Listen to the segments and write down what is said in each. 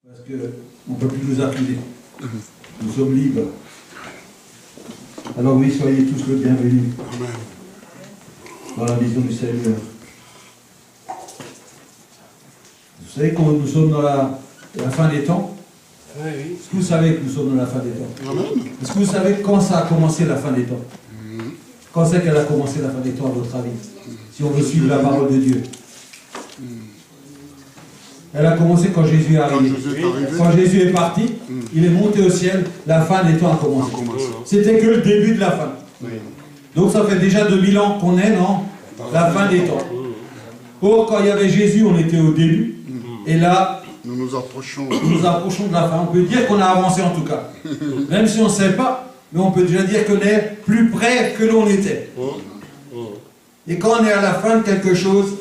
Parce qu'on ne peut plus nous accuser. Nous sommes libres. Alors oui, soyez tous le bienvenus dans la maison du Seigneur. Vous savez que nous sommes dans la fin des temps. Oui. Est-ce que vous savez que nous sommes dans la fin des temps? Est-ce que vous savez quand ça a commencé la fin des temps? Quand c'est qu'elle a commencé la fin des temps, à votre avis? Si on veut suivre la parole de Dieu. Elle a commencé quand Jésus est arrivé. Quand Jésus est parti, il est monté au ciel, la fin des temps a commencé. C'était que le début de la fin. Donc ça fait déjà 2000 ans qu'on est dans la fin des temps. Or, quand il y avait Jésus, on était au début. Et là, nous nous approchons de la fin. On peut dire qu'on a avancé en tout cas. Même si on ne sait pas, mais on peut déjà dire qu'on est plus près que l'on était. Et quand on est à la fin de quelque chose,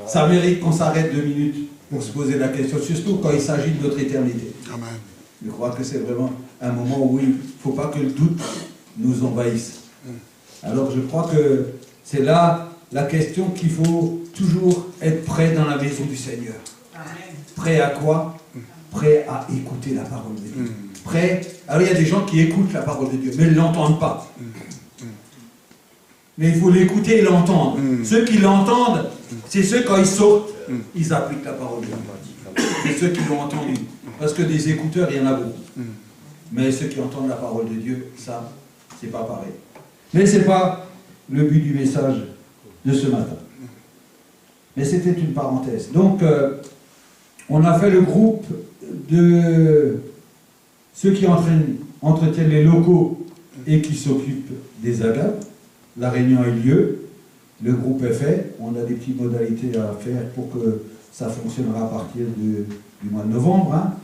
ça mérite qu'on s'arrête 2 minutes pour se poser la question, surtout quand il s'agit de notre éternité. Amen. Je crois que c'est vraiment un moment où il ne faut pas que le doute nous envahisse. Alors je crois que c'est là la question qu'il faut toujours être prêt dans la maison du Seigneur. Prêt à quoi? Prêt à écouter la parole de Dieu. Prêt. Alors il y a des gens qui écoutent la parole de Dieu, mais ils ne l'entendent pas. Mais il faut l'écouter et l'entendre. Ceux qui l'entendent, c'est ceux quand ils sortent, ils appliquent la parole de Dieu. C'est ceux qui l'ont entendu. Parce que des écouteurs, il y en a beaucoup. Mais ceux qui entendent la parole de Dieu, ça, c'est pas pareil. Mais ce n'est pas le but du message de ce matin. Mais c'était une parenthèse. Donc, on a fait le groupe de ceux qui entretiennent les locaux et qui s'occupent des agapes. La réunion a eu lieu, le groupe est fait, on a des petites modalités à faire pour que ça fonctionnera à partir du mois de novembre. Hein.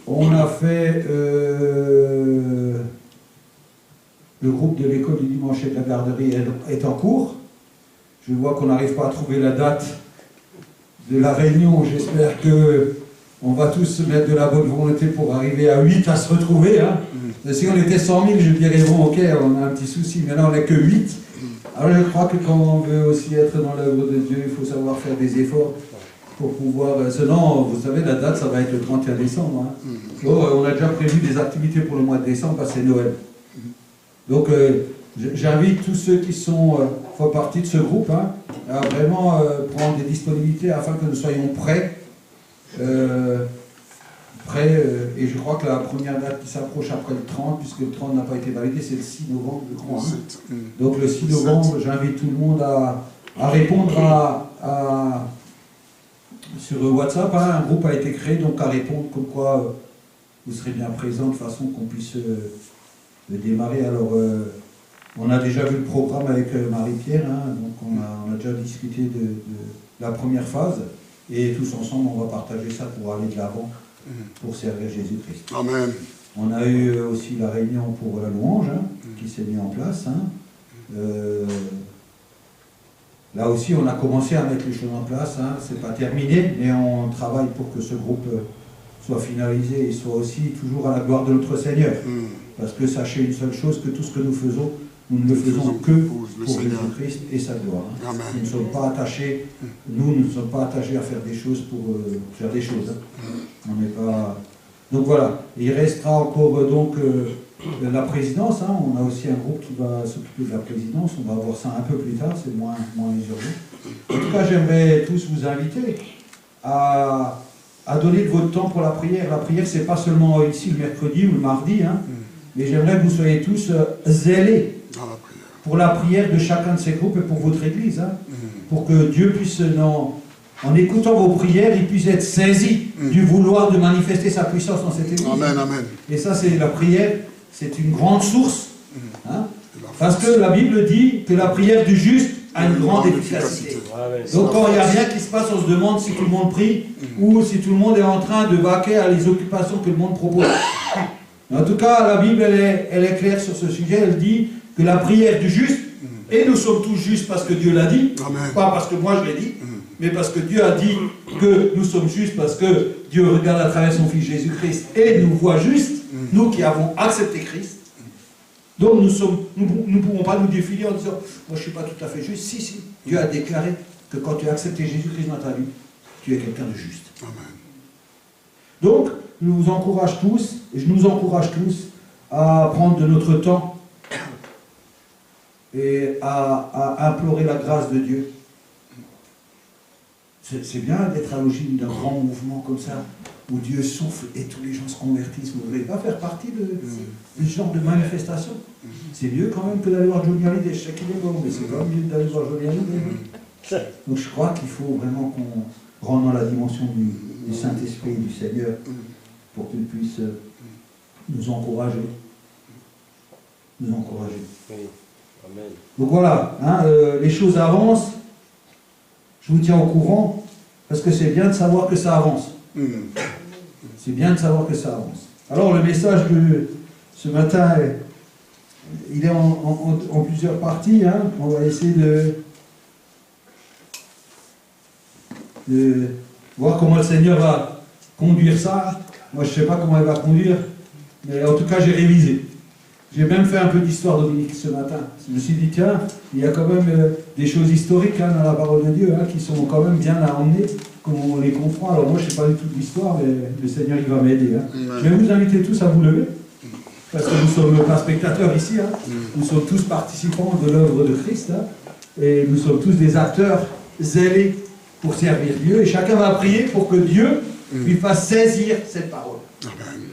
On a fait le groupe de l'école du dimanche et de la garderie est en cours. Je vois qu'on n'arrive pas à trouver la date de la réunion. J'espère qu'on va tous se mettre de la bonne volonté pour arriver à 8 à se retrouver. Hein. Si on était 100 000, je dirais bon, ok, on a un petit souci, mais là on n'est que 8. Alors je crois que quand on veut aussi être dans l'œuvre de Dieu, il faut savoir faire des efforts pour pouvoir... Sinon, vous savez, la date, ça va être le 31 décembre. Hein. Donc, on a déjà prévu des activités pour le mois de décembre, parce que c'est Noël. Donc j'invite tous ceux qui font partie de ce groupe hein, à vraiment prendre des disponibilités afin que nous soyons prêts. Et je crois que la première date qui s'approche après le 30, puisque le 30 n'a pas été validé, c'est le 6 novembre, je crois. Hein. Donc le 6 novembre, j'invite tout le monde à répondre sur WhatsApp. Hein, un groupe a été créé, donc à répondre comme quoi vous serez bien présents de façon qu'on puisse le démarrer. Alors, on a déjà vu le programme avec Marie-Pierre, hein, donc on a déjà discuté de la première phase, et tous ensemble, on va partager ça pour aller de l'avant. Pour servir Jésus-Christ. Amen. On a eu aussi la réunion pour la louange hein, qui s'est mise en place. Hein. Là aussi, on a commencé à mettre les choses en place. Hein. Ce n'est pas terminé, mais on travaille pour que ce groupe soit finalisé et soit aussi toujours à la gloire de notre Seigneur. Parce que sachez une seule chose, que tout ce que nous faisons, nous ne le faisons que pour Jésus-Christ et sa gloire. Hein. Nous ne sommes pas attachés, nous ne sommes pas attachés à faire des choses pour faire des choses. Hein. On n'est pas... Donc voilà, il restera encore donc la présidence. Hein. On a aussi un groupe qui va s'occuper de la présidence. On va voir ça un peu plus tard, c'est moins urgent. En tout cas, j'aimerais tous vous inviter à donner de votre temps pour la prière. La prière, c'est pas seulement ici le mercredi ou le mardi, hein, mais j'aimerais que vous soyez tous zélés pour la prière de chacun de ces groupes et pour votre église, hein, pour que Dieu puisse, en écoutant vos prières, il puisse être saisi du vouloir de manifester sa puissance dans cette église. Amen, amen. Et ça, c'est la prière, c'est une grande source, hein, parce que la Bible dit que la prière du juste a une grande efficacité. Donc quand il n'y a rien qui se passe, on se demande si tout le monde prie ou si tout le monde est en train de vaquer à les occupations que le monde propose. En tout cas, la Bible, elle est claire sur ce sujet. Elle dit que la prière du juste, et nous sommes tous justes parce que Dieu l'a dit, pas parce que moi je l'ai dit, mais parce que Dieu a dit que nous sommes justes, parce que Dieu regarde à travers son Fils Jésus-Christ et nous voit justes, nous qui avons accepté Christ. Donc nous ne pouvons pas nous défiler en disant « moi je ne suis pas tout à fait juste ». Si, Dieu a déclaré que quand tu as accepté Jésus-Christ dans ta vie, tu es quelqu'un de juste. Amen. Donc, je vous encourage tous, et je nous encourage tous, à prendre de notre temps et à implorer la grâce de Dieu. C'est bien d'être à l'origine d'un grand mouvement comme ça, où Dieu souffle et tous les gens se convertissent. Vous ne voulez pas faire partie de ce genre de manifestation? C'est mieux quand même que d'aller voir Johnny Hallyday. Je sais qu'il est bon, mais c'est quand même mieux d'aller voir Johnny Hallyday. Donc je crois qu'il faut vraiment qu'on rentre dans la dimension du Saint-Esprit, du Seigneur, pour qu'il puisse nous encourager. Nous encourager. Oui. Amen. Donc voilà, hein, les choses avancent. Je vous tiens au courant, parce que c'est bien de savoir que ça avance. C'est bien de savoir que ça avance. Alors le message de ce matin, il est en plusieurs parties. Hein. On va essayer de voir comment le Seigneur va conduire ça. Moi je ne sais pas comment il va conduire, mais en tout cas j'ai révisé. J'ai même fait un peu d'histoire Dominique ce matin. Je me suis dit, tiens, il y a quand même des choses historiques hein, dans la parole de Dieu, hein, qui sont quand même bien à emmener, comme on les comprend. Alors moi, je ne sais pas du tout de l'histoire, mais le Seigneur, il va m'aider. Hein. Je vais vous inviter tous à vous lever, parce que nous sommes pas spectateurs ici. Hein. Nous sommes tous participants de l'œuvre de Christ, hein, et nous sommes tous des acteurs zélés pour servir Dieu, et chacun va prier pour que Dieu lui fasse saisir cette parole.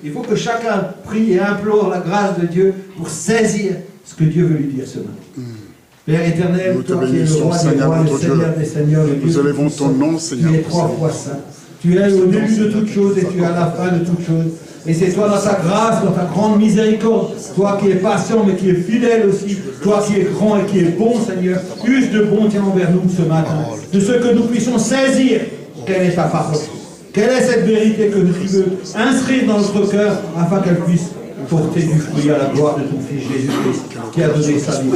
Il faut que chacun prie et implore la grâce de Dieu pour saisir ce que Dieu veut lui dire ce matin. Père éternel, toi qui es le roi des rois, le Seigneur des seigneurs, le Dieu nous élevons ton nom, Seigneur. Tu es trois fois saint. Tu es au début de toutes choses et tu es à la fin de toutes choses. Et c'est toi dans ta grâce, dans ta grande miséricorde, toi qui es patient mais qui es fidèle aussi, toi qui es grand et qui es bon, Seigneur, use de bonté envers nous ce matin, de ce que nous puissions saisir quelle est ta parole. Quelle est cette vérité que tu veux inscrire dans notre cœur afin qu'elle puisse porter du fruit à la gloire de ton Fils Jésus-Christ qui a donné sa vie.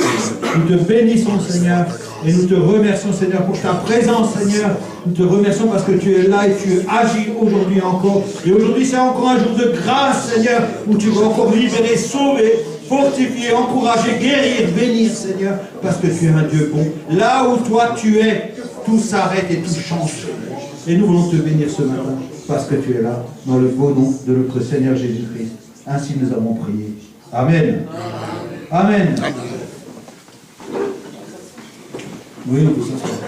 Nous te bénissons Seigneur et nous te remercions Seigneur pour ta présence Seigneur. Nous te remercions parce que tu es là et tu agis aujourd'hui encore. Et aujourd'hui c'est encore un jour de grâce Seigneur où tu vas encore libérer, sauver, fortifier, encourager, guérir, bénir Seigneur parce que tu es un Dieu bon. Là où toi tu es, tout s'arrête et tout change. Et nous voulons te bénir ce matin, parce que tu es là, dans le beau nom de notre Seigneur Jésus-Christ. Ainsi nous avons prié. Amen. Amen. Oui, on peut s'asseoir.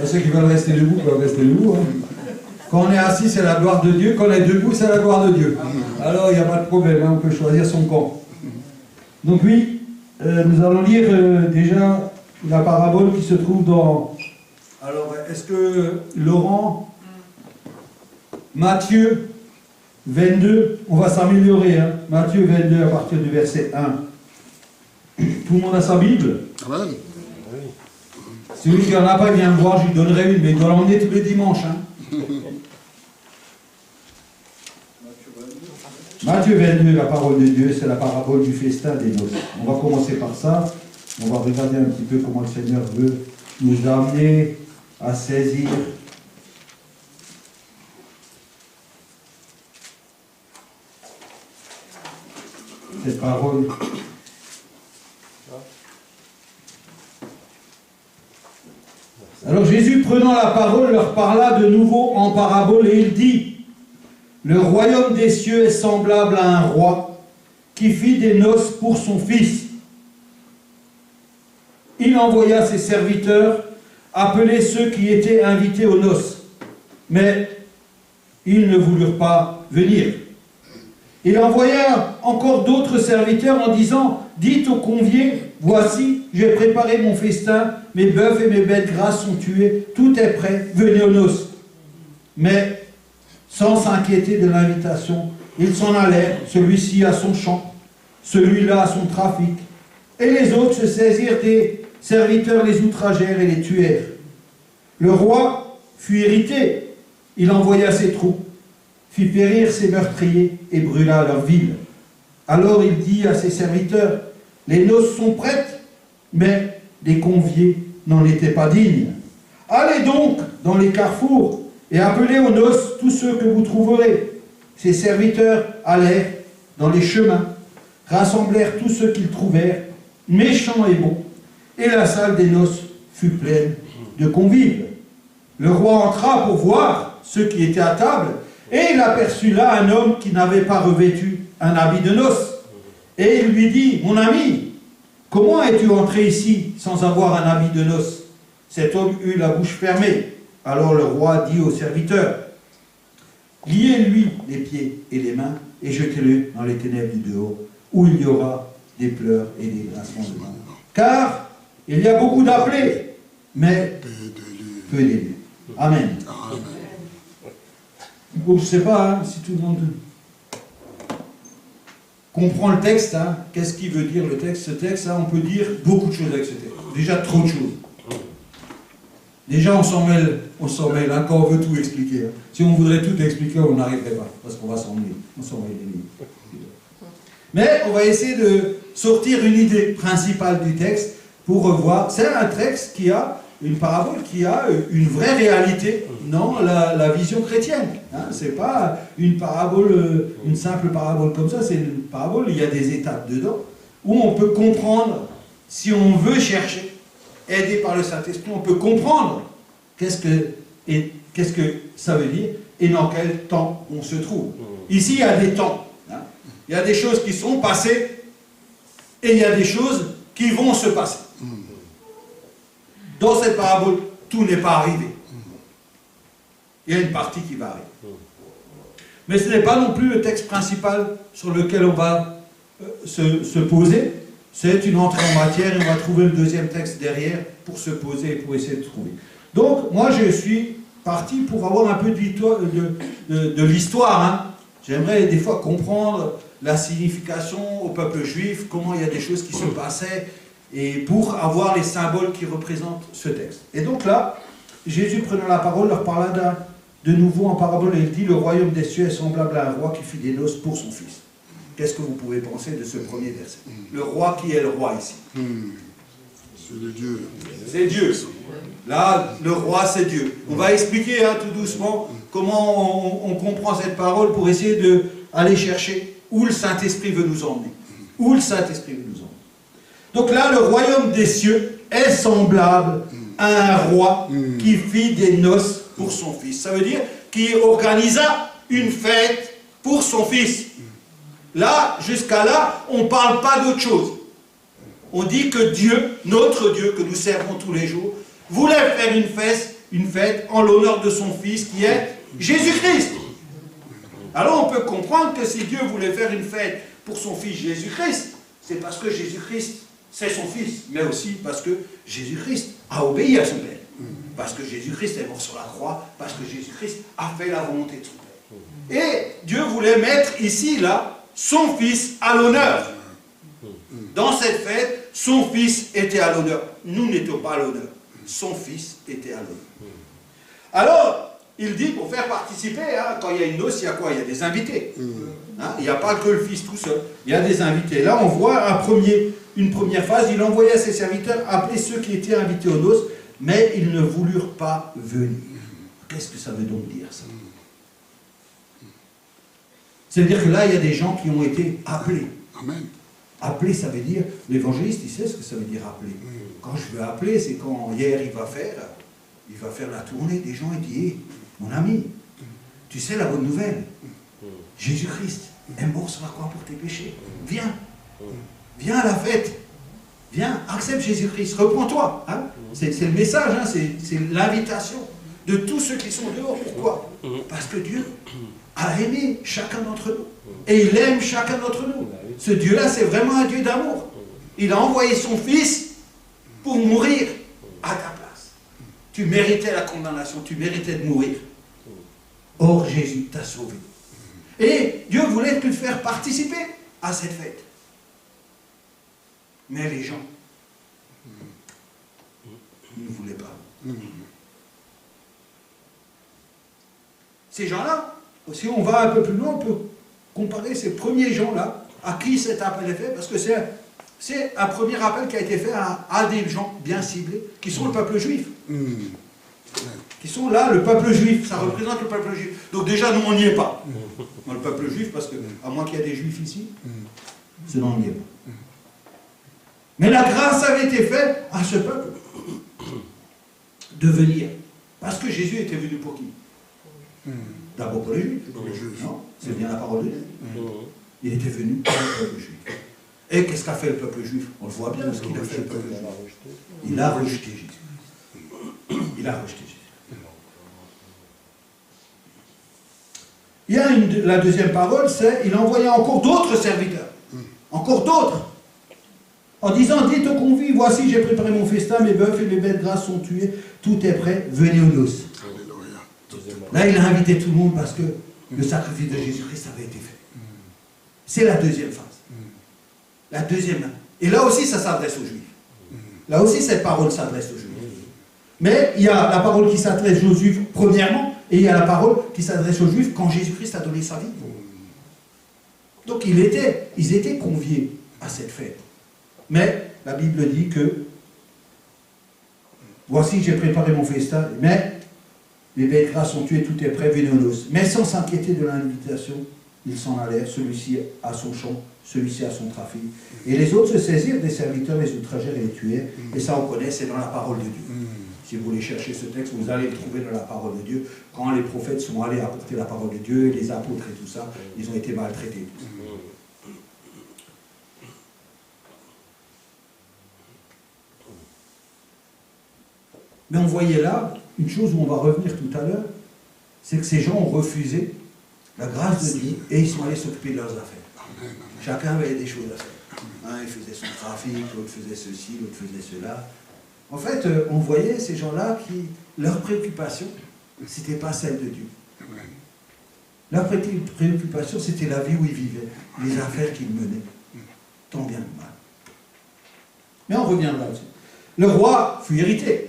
Ceux qui veulent rester debout peuvent rester debout. Hein. Quand on est assis, c'est la gloire de Dieu. Quand on est debout, c'est la gloire de Dieu. Alors, il n'y a pas de problème, hein, on peut choisir son camp. Donc oui, nous allons lire déjà la parabole qui se trouve dans... Alors, est-ce que Laurent, Matthieu 22, on va s'améliorer, hein. Matthieu 22 à partir du verset 1. Tout le monde a sa Bible? Amen. Celui qui n'en a pas, il vient me voir, je lui donnerai une, mais il doit l'emmener tous les dimanches. Hein. Matthieu 22, la parole de Dieu, c'est la parabole du festin des noces. On va commencer par ça. On va regarder un petit peu comment le Seigneur veut nous amener à saisir cette parole. Alors Jésus, prenant la parole, leur parla de nouveau en parabole et il dit: le royaume des cieux est semblable à un roi qui fit des noces pour son fils. Il envoya ses serviteurs appeler ceux qui étaient invités aux noces, mais ils ne voulurent pas venir. Il envoya encore d'autres serviteurs en disant: dites aux conviés, voici, j'ai préparé mon festin, mes bœufs et mes bêtes grasses sont tués, tout est prêt, venez aux noces. Mais, sans s'inquiéter de l'invitation, ils s'en allèrent, celui-ci à son champ, celui-là à son trafic, et les autres se saisirent des serviteurs, les outragèrent et les tuèrent. Le roi fut irrité, il envoya ses troupes, fit périr ses meurtriers et brûla leur ville. Alors il dit à ses serviteurs: les noces sont prêtes, mais les conviés n'en étaient pas dignes. Allez donc dans les carrefours et appelez aux noces tous ceux que vous trouverez. Ses serviteurs allèrent dans les chemins, rassemblèrent tous ceux qu'ils trouvèrent, méchants et bons, et la salle des noces fut pleine de convives. Le roi entra pour voir ceux qui étaient à table, Et il aperçut là un homme qui n'avait pas revêtu un habit de noces. Et il lui dit, mon ami, comment es-tu entré ici sans avoir un habit de noces? Cet homme eut la bouche fermée. Alors le roi dit au serviteur, liez-lui les pieds et les mains et jetez-le dans les ténèbres du dehors, où il y aura des pleurs et des grincements de dents. Car il y a beaucoup d'appelés, mais peu d'élus. Amen. Bon, je ne sais pas hein, si tout le monde comprend le texte. Hein. Qu'est-ce qu'il veut dire le texte? Ce texte, hein, on peut dire beaucoup de choses avec ce texte. Déjà trop de choses. Déjà, on s'en mêle hein, quand on veut tout expliquer. Hein. Si on voudrait tout expliquer, on n'arriverait pas, parce qu'on va s'ennuyer. On s'en mêle. Mais on va essayer de sortir une idée principale du texte pour revoir. C'est un texte qui a une parabole, qui a une vraie réalité dans la vision chrétienne. Hein. C'est pas une parabole, une simple parabole comme ça, c'est une parabole, il y a des étapes dedans, où on peut comprendre, si on veut chercher, aidé par le Saint-Esprit, on peut comprendre qu'est-ce que ça veut dire et dans quel temps on se trouve. Ici, il y a des temps. Hein. Il y a des choses qui sont passées et il y a des choses qui vont se passer. Dans cette parabole, tout n'est pas arrivé. Il y a une partie qui va arriver. Mais ce n'est pas non plus le texte principal sur lequel on va se poser. C'est une entrée en matière et on va trouver le deuxième texte derrière pour se poser et pour essayer de trouver. Donc, moi, je suis parti pour avoir un peu de l'histoire. Hein. J'aimerais des fois comprendre la signification au peuple juif, comment il y a des choses qui se passaient, et pour avoir les symboles qui représentent ce texte. Et donc là, Jésus prenant la parole leur parla de nouveau en parabole et il dit, le royaume des cieux est semblable à un roi qui fit des noces pour son fils. Qu'est-ce que vous pouvez penser de ce premier verset? Le roi, qui est le roi ici? C'est le Dieu. C'est Dieu. Là, le roi, c'est Dieu. On va expliquer hein, tout doucement comment on comprend cette parole pour essayer d'aller chercher où le Saint-Esprit veut nous emmener. Où le Saint-Esprit veut nous emmener. Donc là, le royaume des cieux est semblable à un roi qui fit des noces pour son fils. Ça veut dire qu'il organisa une fête pour son fils. Là, jusqu'à là, on ne parle pas d'autre chose. On dit que Dieu, notre Dieu, que nous servons tous les jours, voulait faire une fête en l'honneur de son fils qui est Jésus-Christ. Alors on peut comprendre que si Dieu voulait faire une fête pour son fils Jésus-Christ, c'est parce que Jésus-Christ, c'est son fils, mais aussi parce que Jésus-Christ a obéi à son Père. Parce que Jésus-Christ est mort sur la croix, parce que Jésus-Christ a fait la volonté de son Père. Et Dieu voulait mettre ici, là, son fils à l'honneur. Dans cette fête, son fils était à l'honneur. Nous n'étions pas à l'honneur. Son fils était à l'honneur. Alors, il dit, pour faire participer, hein, quand il y a une noce, il y a quoi? Il y a des invités. Hein, il n'y a pas que le fils tout seul. Il y a des invités. Là, on voit une première phase. Il envoya ses serviteurs appeler ceux qui étaient invités aux noces, mais ils ne voulurent pas venir. Qu'est-ce que ça veut donc dire, ça? C'est-à-dire que là, il y a des gens qui ont été appelés. Amen. Appeler, ça veut dire, l'évangéliste, il sait ce que ça veut dire appeler. Quand je veux appeler, c'est quand hier il va faire la tournée des gens et dit, hey, mon ami, tu sais la bonne nouvelle, Jésus-Christ est mort sur la croix pour tes péchés. Viens, viens à la fête, viens, accepte Jésus-Christ, reprends-toi. Hein? C'est le message, hein? C'est l'invitation de tous ceux qui sont dehors. Pourquoi? Parce que Dieu a aimé chacun d'entre nous. Et il aime chacun d'entre nous. Ce Dieu-là, c'est vraiment un Dieu d'amour. Il a envoyé son Fils pour mourir à ta place. Tu méritais la condamnation, tu méritais de mourir. Or, Jésus t'a sauvé. Et Dieu voulait te faire participer à cette fête. Mais les gens ne voulaient pas. Ces gens-là, si on va un peu plus loin, on peut comparer ces premiers gens-là à qui cet appel est fait, parce que c'est un premier appel qui a été fait à des gens bien ciblés, qui sont le peuple juif. Qui sont là, le peuple juif, ça représente le peuple juif. Donc déjà, nous, on n'y est pas. Dans le peuple juif, parce que, à moins qu'il y ait des juifs ici, sinon on n'y est pas. Mais la grâce avait été faite à ce peuple de venir. Parce que Jésus était venu pour qui? D'abord pour les Juifs. Non, c'est bien la parole de Dieu. Il était venu pour le peuple juif. Et qu'est-ce qu'a fait le peuple juif? On le voit bien, ce qu'il a fait le peuple juif. Il a rejeté Jésus. Il a rejeté Jésus. Il y a la deuxième parole, c'est il envoya encore d'autres serviteurs. Encore d'autres. En disant, dites aux convives, voici j'ai préparé mon festin, mes bœufs et mes bêtes grasses sont tués, tout est prêt, venez aux noces. Là, il a invité tout le monde parce que le sacrifice de Jésus-Christ avait été fait. C'est la deuxième phase. La deuxième. Et là aussi, ça s'adresse aux Juifs. Là aussi, cette parole s'adresse aux Juifs. Mais il y a la parole qui s'adresse aux Juifs, premièrement, et il y a la parole qui s'adresse aux Juifs quand Jésus-Christ a donné sa vie. Donc, ils étaient conviés à cette fête. Mais la Bible dit que voici, j'ai préparé mon festin, mais les bêtes grasses sont tuées, tout est prêt, venez aux noces. Mais sans s'inquiéter de l'invitation, ils s'en allèrent, celui-ci à son champ, celui-ci à son trafic. Et les autres se saisirent des serviteurs, les outragèrent et les tuèrent. Et ça, on connaît, c'est dans la parole de Dieu. Si vous voulez chercher ce texte, vous allez le trouver dans la parole de Dieu. Quand les prophètes sont allés apporter la parole de Dieu, les apôtres et tout ça, ils ont été maltraités. Mais on voyait là, une chose où on va revenir tout à l'heure, c'est que ces gens ont refusé la grâce de Dieu et ils sont allés s'occuper de leurs affaires. Chacun avait des choses à faire. Un, il faisait son trafic, l'autre faisait ceci, l'autre faisait cela. En fait, on voyait ces gens-là qui, leur préoccupation, ce n'était pas celle de Dieu. Leur préoccupation, c'était la vie où ils vivaient, les affaires qu'ils menaient, tant bien que mal. Mais on reviendra là-dessus. Le roi fut irrité.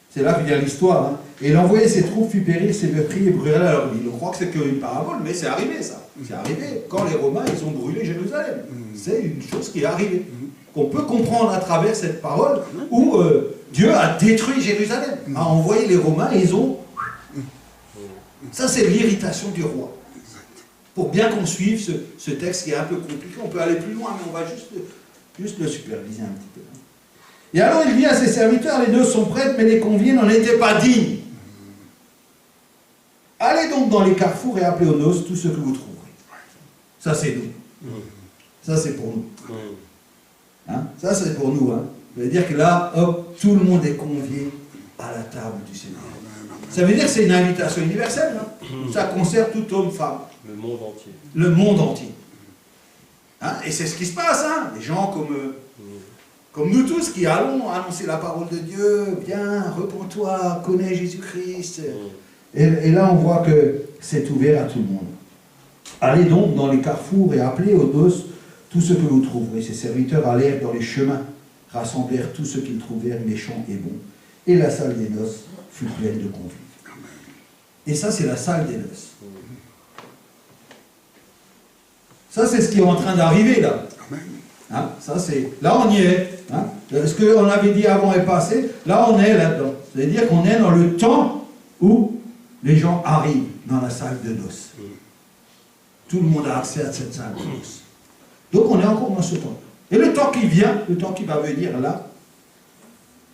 C'est là qu'il y a l'histoire. Hein. Et il envoyait ses troupes, fit périr ses meurtriers et brûla leur ville. On croit que c'est qu'une parabole, mais c'est arrivé ça. C'est arrivé quand les Romains ils ont brûlé Jérusalem. C'est une chose qui est arrivée. Qu'on peut comprendre à travers cette parole où Dieu a détruit Jérusalem, a envoyé les Romains et ils ont... Ça c'est l'irritation du roi. Pour bien qu'on suive ce texte qui est un peu compliqué, on peut aller plus loin, mais on va juste le superviser un petit peu. Et alors il dit à ses serviteurs, les noces sont prêtes, mais les conviés n'en étaient pas dignes. Allez donc dans les carrefours et appelez aux noces tout ce que vous trouverez. Ça c'est nous. Ça c'est pour nous. Hein? Ça c'est pour nous. Hein? Ça veut dire que là, hop, tout le monde est convié à la table du Seigneur. Ça veut dire que c'est une invitation universelle. Hein? Ça concerne tout homme, femme. Le monde entier. Le monde entier. Hein? Et c'est ce qui se passe. Hein? Des gens comme nous tous qui allons annoncer la parole de Dieu, viens, repens-toi, connais Jésus-Christ. Et là, on voit que c'est ouvert à tout le monde. Allez donc dans les carrefours et appelez aux noces tout ce que vous trouverez. Ses serviteurs allèrent dans les chemins, rassemblèrent tout ce qu'ils trouvèrent méchant et bon. Et la salle des noces fut pleine de convives. Et ça, c'est la salle des noces. Ça, c'est ce qui est en train d'arriver là. Hein, ça, c'est... Là, on y est. Hein. Ce qu'on avait dit avant est passé. Là, on est là-dedans. C'est-à-dire qu'on est dans le temps où les gens arrivent dans la salle de noces. Tout le monde a accès à cette salle de noces. Donc, on est encore dans ce temps. Et le temps qui vient, le temps qui va venir là,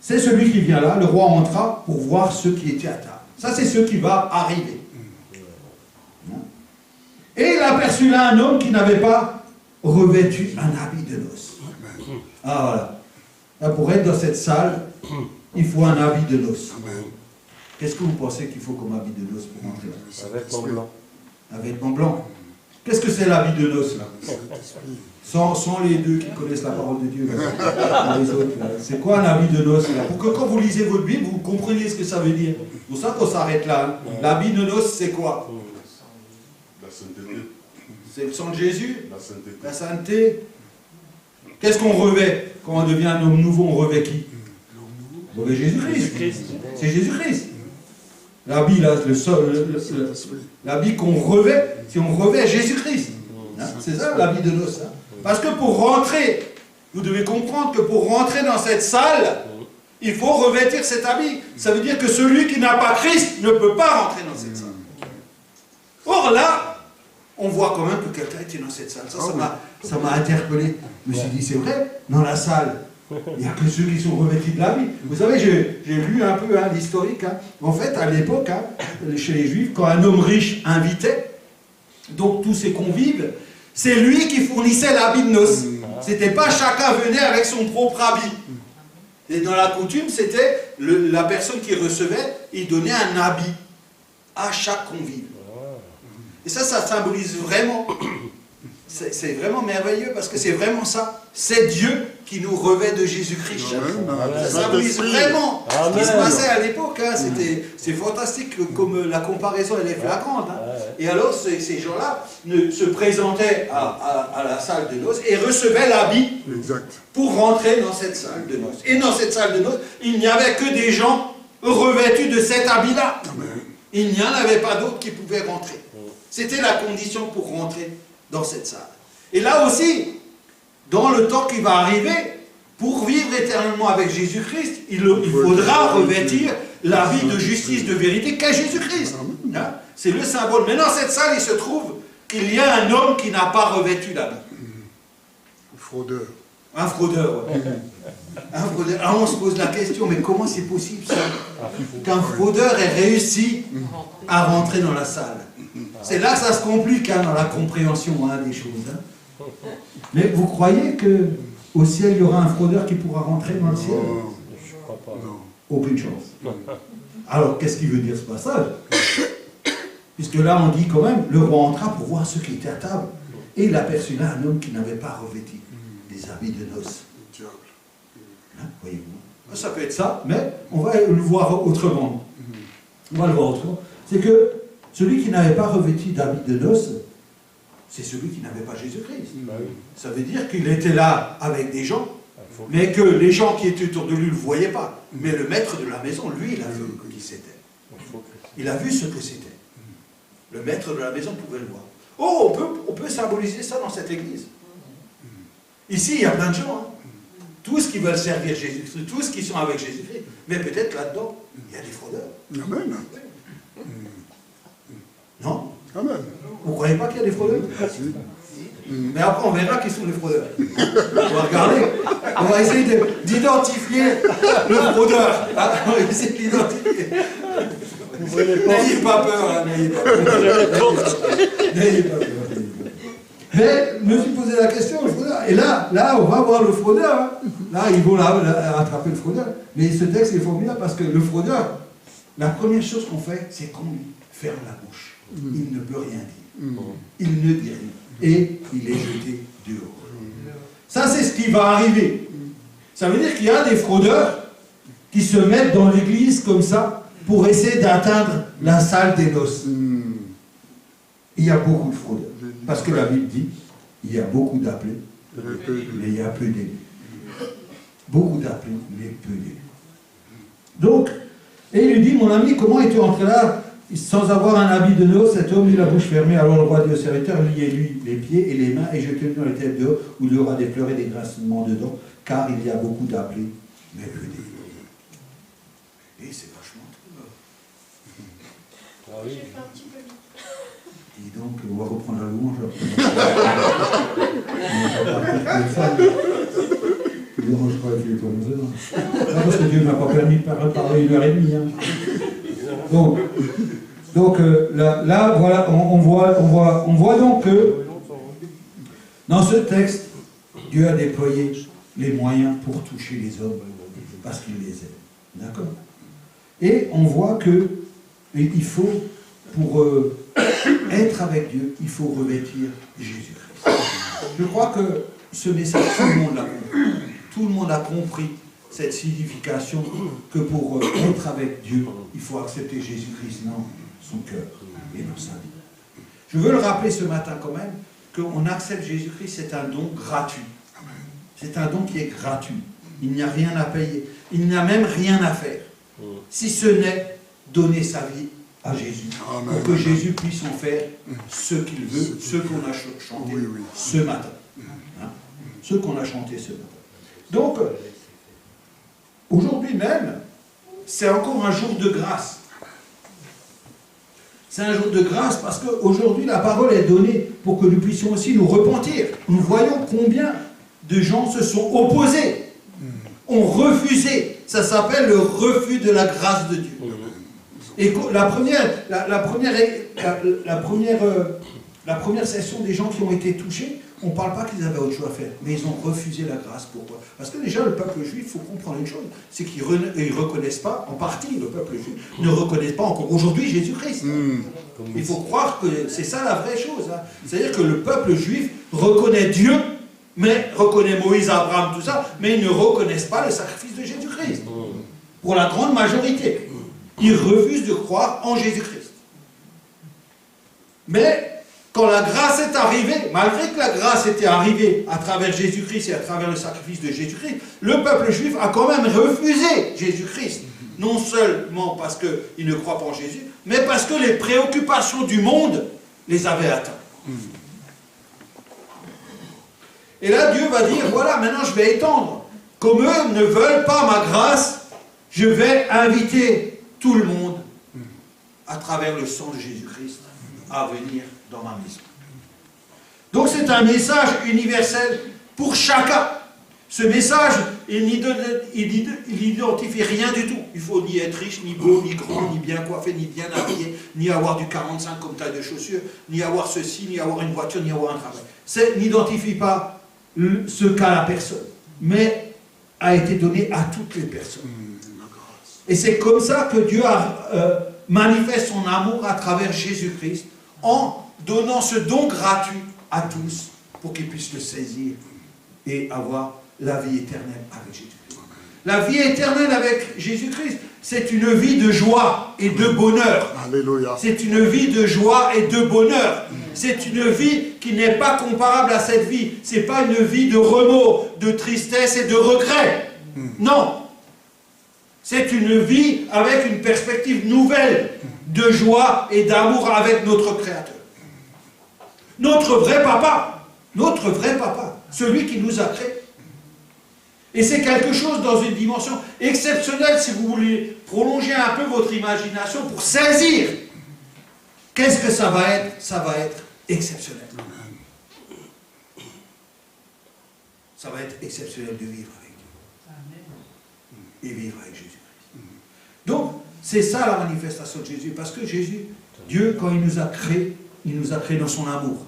c'est celui qui vient là. Le roi entra pour voir ceux qui étaient à table. Ça, c'est ce qui va arriver. Et il aperçut là un homme qui n'avait pas revêtu un habit de noces. Ah voilà. Là, pour être dans cette salle, il faut un habit de noces. Qu'est-ce que vous pensez qu'il faut comme habit de noces pour entrer là? Un vêtement blanc. Un vêtement blanc. Qu'est-ce que c'est l'habit de noces là? Sans les deux qui connaissent la parole de Dieu. Là, les autres, là. C'est quoi un habit de noces là? Pour que quand vous lisez votre Bible, vous compreniez ce que ça veut dire. C'est pour ça qu'on s'arrête là. Hein. L'habit de noces, c'est quoi? La sainteté. C'est le sang de Jésus? La sainteté. La sainteté. Qu'est-ce qu'on revêt? Quand on devient un homme nouveau, on revêt qui? On revêt Jésus-Christ. C'est Jésus-Christ. L'habit, là, l'habit qu'on revêt, si on revêt Jésus-Christ. Hein? C'est ça l'habit de noces. Hein? Parce que pour rentrer, vous devez comprendre que pour rentrer dans cette salle, il faut revêtir cet habit. Ça veut dire que celui qui n'a pas Christ ne peut pas rentrer dans cette salle. Or là, on voit quand même que quelqu'un était dans cette salle. Ça m'a interpellé. Je me suis dit, c'est vrai, dans la salle, Il n'y a que ceux qui sont revêtus de l'habit. Vous savez, j'ai lu un peu l'historique. En fait, à l'époque, chez les Juifs, quand un homme riche invitait, donc tous ses convives, c'est lui qui fournissait l'habit de noces. C'était pas chacun venait avec son propre habit. Et dans la coutume, c'était la personne qui recevait, il donnait un habit à chaque convive. Et ça symbolise vraiment, c'est vraiment merveilleux parce que c'est vraiment ça. C'est Dieu qui nous revêt de Jésus-Christ. Ça symbolise vraiment ce qui se passait à l'époque. C'est fantastique comme la comparaison elle est flagrante. Et alors ces gens-là se présentaient à la salle de noces et recevaient l'habit pour rentrer dans cette salle de noces. Et dans cette salle de noces, il n'y avait que des gens revêtus de cet habit-là. Il n'y en avait pas d'autres qui pouvaient rentrer. C'était la condition pour rentrer dans cette salle. Et là aussi, dans le temps qui va arriver, pour vivre éternellement avec Jésus-Christ, il faudra revêtir la vie de justice, de vérité qu'est Jésus-Christ. C'est le symbole. Mais dans cette salle, il se trouve qu'il y a un homme qui n'a pas revêtu l'habit. Un fraudeur. Un fraudeur, ouais. Un fraudeur. Alors on se pose la question, mais comment c'est possible ça qu'un fraudeur ait réussi à rentrer dans la salle? C'est là que ça se complique dans la compréhension des choses. Mais vous croyez qu'au ciel, il y aura un fraudeur qui pourra rentrer dans le ciel? Je crois pas. Aucune chance. Alors, qu'est-ce qu'il veut dire ce passage? Puisque là, on dit quand même, le roi entra pour voir ceux qui étaient à table. Et il aperçut là un homme qui n'avait pas revêtu des habits de noces. Voyez-vous? Ça peut être ça, mais on va le voir autrement. On va le voir autrement. C'est que celui qui n'avait pas revêtu d'habits de noces, c'est celui qui n'avait pas Jésus-Christ. Ça veut dire qu'il était là avec des gens, mais que les gens qui étaient autour de lui ne le voyaient pas. Mais le maître de la maison, lui, il a vu qui c'était. Il a vu ce que c'était. Le maître de la maison pouvait le voir. Oh, on peut symboliser ça dans cette église. Ici, il y a plein de gens. Tous qui veulent servir Jésus-Christ, tous qui sont avec Jésus-Christ. Mais peut-être là-dedans, il y a des fraudeurs. Amen. Non? Amen. Vous ne croyez pas qu'il y a des fraudeurs? Mais après, on verra qui sont les fraudeurs. On va regarder. On va essayer d'identifier le fraudeur. On va essayer de l'identifier. N'ayez pas peur. N'ayez pas peur. N'ayez pas peur. Mais je me suis posé la question, le fraudeur. Et là, on va voir le fraudeur. Là, ils vont attraper le fraudeur. Mais ce texte est formidable parce que le fraudeur, la première chose qu'on fait, c'est qu'on lui ferme la bouche. Il ne peut rien dire. Il ne dit rien. Et il est jeté dehors. Ça, c'est ce qui va arriver. Ça veut dire qu'il y a des fraudeurs qui se mettent dans l'église comme ça pour essayer d'atteindre la salle des noces. Il y a beaucoup de fraudeurs. Parce que la Bible dit, il y a beaucoup d'appelés, mais il y a peu d'élus. Beaucoup d'appelés, mais peu d'élus. Donc, et il lui dit, mon ami, comment es-tu entré là sans avoir un habit de noces? Cet homme eut la bouche fermée. Alors le roi dit au serviteur, liez-lui les pieds et les mains et jetez-le dans les têtes dehors, où il y aura des pleurs et des grincements dedans, car il y a beaucoup d'appelés, mais peu d'élus. Et c'est vachement trop. J'ai fait un petit peu vite. Et donc, on va reprendre la louange. Je crois qu'il est pas 11 heures. Non, parce que Dieu ne m'a pas permis de parler 1h30. Donc là, voilà, on voit donc que dans ce texte, Dieu a déployé les moyens pour toucher les hommes parce qu'il les aime. D'accord? Et on voit que il faut, pour être avec Dieu, il faut revêtir Jésus-Christ. Je crois que ce message, tout le monde l'a compris. Tout le monde a compris cette signification que pour être avec Dieu, il faut accepter Jésus-Christ dans son cœur et dans sa vie. Je veux le rappeler ce matin quand même, qu'on accepte Jésus-Christ, c'est un don gratuit. C'est un don qui est gratuit. Il n'y a rien à payer. Il n'y a même rien à faire. Si ce n'est donner sa vie à Jésus, pour que Jésus puisse en faire ce qu'il veut, ce qu'on a chanté ce matin. Ce qu'on a chanté ce matin. Donc, aujourd'hui même, c'est encore un jour de grâce. C'est un jour de grâce parce qu'aujourd'hui, la parole est donnée pour que nous puissions aussi nous repentir. Nous voyons combien de gens se sont opposés ont refusé. Ça s'appelle le refus de la grâce de Dieu. Et la première session des gens qui ont été touchés, on ne parle pas qu'ils avaient autre chose à faire, mais ils ont refusé la grâce. Pourquoi? Parce que déjà, le peuple juif, il faut comprendre une chose, c'est qu'ils ne reconnaissent pas, en partie, le peuple juif, ne reconnaissent pas encore aujourd'hui Jésus-Christ. Il faut croire que c'est ça la vraie chose. Hein. C'est-à-dire que le peuple juif reconnaît Dieu, mais reconnaît Moïse, Abraham, tout ça, mais ils ne reconnaissent pas le sacrifice de Jésus-Christ. Pour la grande majorité. Ils refusent de croire en Jésus-Christ. Mais quand la grâce est arrivée, malgré que la grâce était arrivée à travers Jésus-Christ et à travers le sacrifice de Jésus-Christ, le peuple juif a quand même refusé Jésus-Christ. Non seulement parce qu'il ne croit pas en Jésus, mais parce que les préoccupations du monde les avaient atteints. Et là, Dieu va dire, voilà, maintenant je vais étendre. Comme eux ne veulent pas ma grâce, je vais inviter tout le monde, à travers le sang de Jésus-Christ, à venir dans ma maison. Donc c'est un message universel pour chacun. Ce message, il n'identifie rien du tout. Il ne faut ni être riche, ni beau, ni grand, ni bien coiffé, ni bien habillé, ni avoir du 45 comme taille de chaussures, ni avoir ceci, ni avoir une voiture, ni avoir un travail. N'identifie pas ce qu'a la personne, mais a été donné à toutes les personnes. Et c'est comme ça que Dieu manifeste son amour à travers Jésus-Christ, en donnant ce don gratuit à tous, pour qu'ils puissent le saisir et avoir la vie éternelle avec Jésus-Christ. La vie éternelle avec Jésus-Christ, c'est une vie de joie et de bonheur. Alléluia. C'est une vie de joie et de bonheur. C'est une vie qui n'est pas comparable à cette vie. Ce n'est pas une vie de remords, de tristesse et de regret. Non. C'est une vie avec une perspective nouvelle de joie et d'amour avec notre Créateur. Notre vrai papa, celui qui nous a créés. Et c'est quelque chose dans une dimension exceptionnelle, si vous voulez prolonger un peu votre imagination pour saisir. Qu'est-ce que ça va être? Ça va être exceptionnel. Ça va être exceptionnel de vivre avec Dieu. Et vivre avec Jésus-Christ. Donc, c'est ça la manifestation de Jésus. Parce que Jésus, Dieu, quand il nous a créés dans son amour,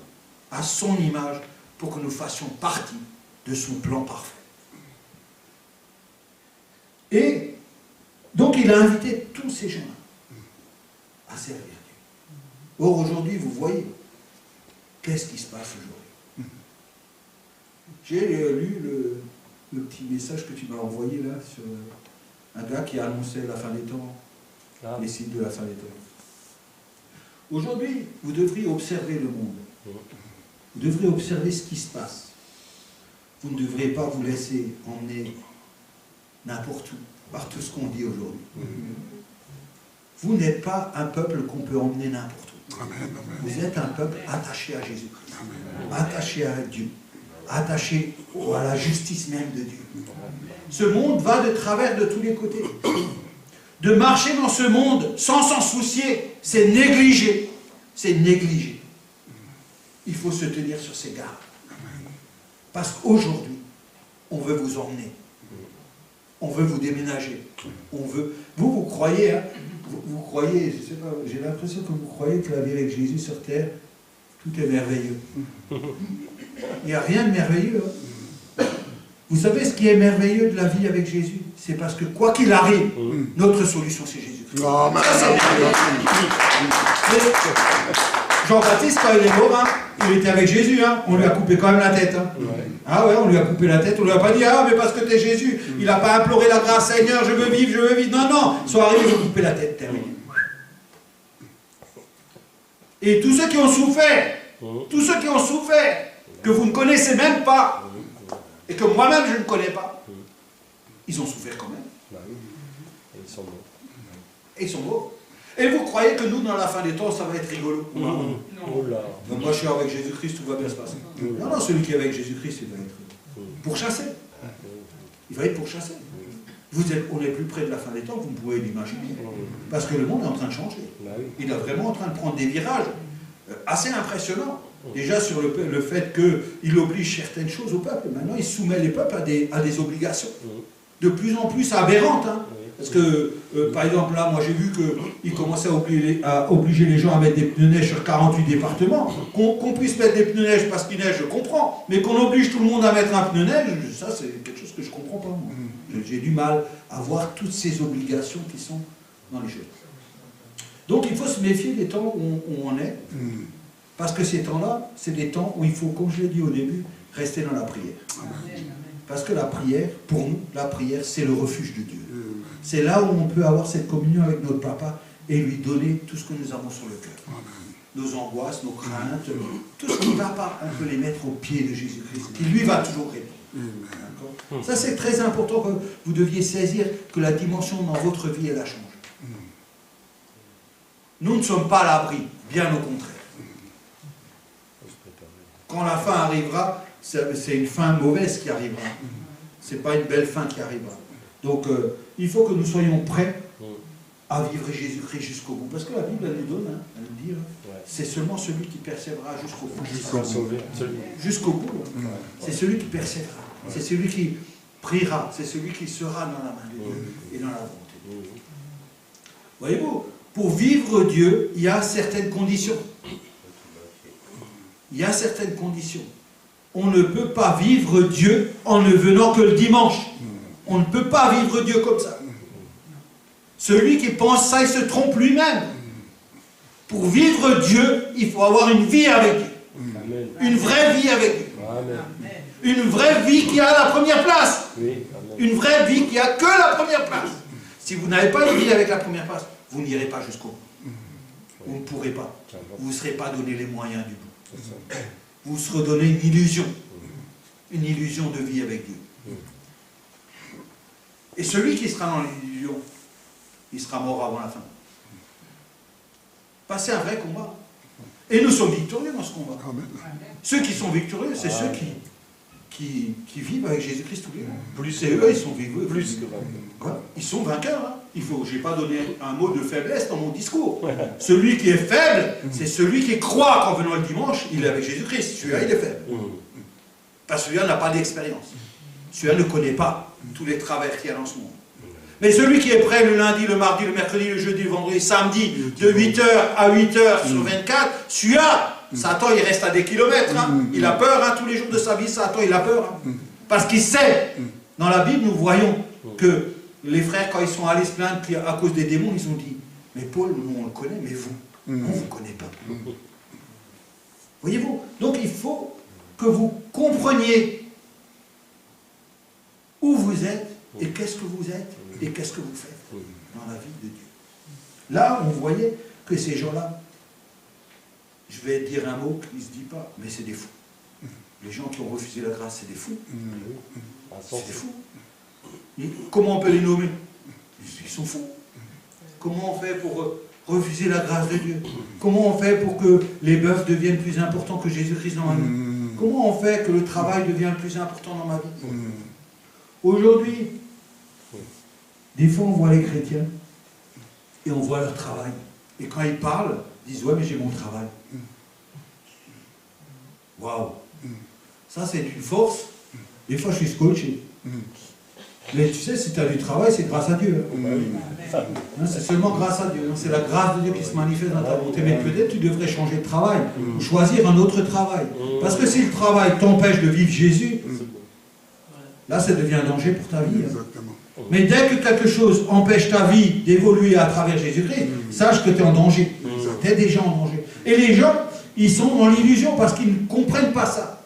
à son image, pour que nous fassions partie de son plan parfait. Et donc il a invité tous ces gens à servir Dieu. Or aujourd'hui, vous voyez, qu'est-ce qui se passe aujourd'hui? J'ai lu le petit message que tu m'as envoyé là, sur un gars qui annonçait la fin des temps, les signes de la fin des temps. Aujourd'hui, vous devriez observer le monde. Vous devrez observer ce qui se passe. Vous ne devrez pas vous laisser emmener n'importe où, par tout ce qu'on dit aujourd'hui. Vous n'êtes pas un peuple qu'on peut emmener n'importe où. Vous êtes un peuple attaché à Jésus-Christ, attaché à Dieu, attaché à la justice même de Dieu. Ce monde va de travers de tous les côtés. De marcher dans ce monde sans s'en soucier, c'est négliger. C'est négliger. Il faut se tenir sur ses gardes. Parce qu'aujourd'hui, on veut vous emmener. On veut vous déménager. On veut... Vous croyez, hein, vous croyez, je sais pas, j'ai l'impression que vous croyez que la vie avec Jésus sur terre, tout est merveilleux. Il n'y a rien de merveilleux. Hein. Vous savez ce qui est merveilleux de la vie avec Jésus? C'est parce que quoi qu'il arrive, notre solution c'est Jésus-Christ. Jean-Baptiste, quand il est mort, hein, il était avec Jésus, hein, on lui a coupé quand même la tête. Hein. Ah ouais, on lui a coupé la tête, on lui a pas dit, ah mais parce que tu es Jésus, il n'a pas imploré la grâce, Seigneur, je veux vivre, je veux vivre. Non, non, ils sont arrivés, ils ont coupé la tête, terminé. Et tous ceux qui ont souffert, que vous ne connaissez même pas, et que moi-même je ne connais pas, ils ont souffert quand même. Ils sont morts. Et ils sont morts. Et vous croyez que nous, dans la fin des temps, ça va être rigolo? Non. Donc moi, je suis avec Jésus-Christ, tout va bien se passer. Non, non, celui qui est avec Jésus-Christ, il va être pourchassé. Il va être pourchassé. On est plus près de la fin des temps, vous pouvez l'imaginer. Parce que le monde est en train de changer. Il est vraiment en train de prendre des virages assez impressionnants. Déjà sur le fait qu'il oblige certaines choses au peuple. Maintenant, il soumet les peuples à des obligations. de plus en plus aberrantes. Hein. Oui. Parce que, par exemple, là, moi j'ai vu qu'ils commençaient à obliger les gens à mettre des pneus neige sur 48 départements. Qu'on puisse mettre des pneus neige parce qu'il neige, je comprends. Mais qu'on oblige tout le monde à mettre un pneu neige, ça c'est quelque chose que je ne comprends pas. Moi. J'ai du mal à voir toutes ces obligations qui sont dans les choses. Donc il faut se méfier des temps où on est. Parce que ces temps-là, c'est des temps où il faut, comme je l'ai dit au début, rester dans la prière. Parce que la prière, pour nous, la prière, c'est le refuge de Dieu. C'est là où on peut avoir cette communion avec notre papa et lui donner tout ce que nous avons sur le cœur. Nos angoisses, nos craintes, tout ce qui ne va pas, on peut les mettre au pied de Jésus-Christ, qui lui va toujours répondre. Ça, c'est très important que vous deviez saisir que la dimension dans votre vie, elle a changé. Nous ne sommes pas à l'abri, bien au contraire. Quand la fin arrivera, c'est une fin mauvaise qui arrivera. Ce n'est pas une belle fin qui arrivera. Donc, il faut que nous soyons prêts à vivre Jésus-Christ jusqu'au bout. Parce que la Bible, elle nous donne, elle nous dit, c'est seulement celui qui persévérera jusqu'au bout. Jusqu'au bout. C'est celui qui persévérera. C'est celui qui priera. C'est celui qui sera dans la main de Dieu et dans la volonté de Dieu. Voyez-vous, pour vivre Dieu, il y a certaines conditions. Il y a certaines conditions. On ne peut pas vivre Dieu en ne venant que le dimanche. On ne peut pas vivre Dieu comme ça. Celui qui pense ça, il se trompe lui-même. Pour vivre Dieu, il faut avoir une vie avec Dieu. Amen. Une vraie vie avec Dieu. Amen. Une vraie vie qui a la première place. Oui. Une vraie vie qui a que la première place. Si vous n'avez pas une vie avec la première place, vous n'irez pas jusqu'au bout. Vous ne pourrez pas. Vous ne serez pas donné les moyens du bout. Vous se redonnez une illusion de vie avec Dieu. Et celui qui sera dans l'illusion, il sera mort avant la fin. C'est un vrai combat. Et nous sommes victorieux dans ce combat. Ceux qui sont victorieux, c'est ceux qui vivent avec Jésus-Christ tous les jours. Plus et eux, ils sont vivants. Plus que vainqueurs. Ils sont vainqueurs. Hein. Je n'ai pas donné un mot de faiblesse dans mon discours. Celui qui est faible, c'est celui qui croit qu'en venant le dimanche, il est avec Jésus-Christ. Celui-là, il est faible. Parce que celui-là n'a pas d'expérience. Celui-là ne connaît pas tous les travers qu'il y a dans ce monde. Mais celui qui est prêt le lundi, le mardi, le mercredi, le jeudi, le vendredi, samedi, de 8h à 8h sur 24, celui-là, Satan, il reste à des kilomètres. Hein. Il a peur, hein, tous les jours de sa vie, Satan, il a peur. Hein. Parce qu'il sait. Dans la Bible, nous voyons que les frères, quand ils sont allés se plaindre à cause des démons, ils ont dit, mais Paul, nous, on le connaît, mais vous, on ne vous connaît pas. Voyez-vous? Donc, il faut que vous compreniez où vous êtes et qu'est-ce que vous êtes et qu'est-ce que vous faites dans la vie de Dieu. Là, on voyait que ces gens-là, je vais dire un mot qui ne se dit pas, mais c'est des fous. Les gens qui ont refusé la grâce, c'est des fous. C'est des fous. Comment on peut les nommer? Ils sont fous. Comment on fait pour refuser la grâce de Dieu? Comment on fait pour que les bœufs deviennent plus importants que Jésus-Christ dans ma vie? Comment on fait que le travail devienne plus important dans ma vie? Aujourd'hui, des fois on voit les chrétiens et on voit leur travail. Et quand ils parlent, ils disent « Ouais, mais j'ai mon travail. » Waouh! Ça, c'est une force. Des fois, je suis scotché. Mais tu sais, si tu as du travail, c'est grâce à Dieu. C'est seulement grâce à Dieu. C'est la grâce de Dieu qui se manifeste dans ta volonté. Mais peut-être tu devrais changer de travail. Ou choisir un autre travail. Parce que si le travail t'empêche de vivre Jésus, là, ça devient un danger pour ta vie. Mais dès que quelque chose empêche ta vie d'évoluer à travers Jésus-Christ, sache que tu es en danger. Tu es déjà en danger. Et les gens, ils sont dans l'illusion parce qu'ils ne comprennent pas ça.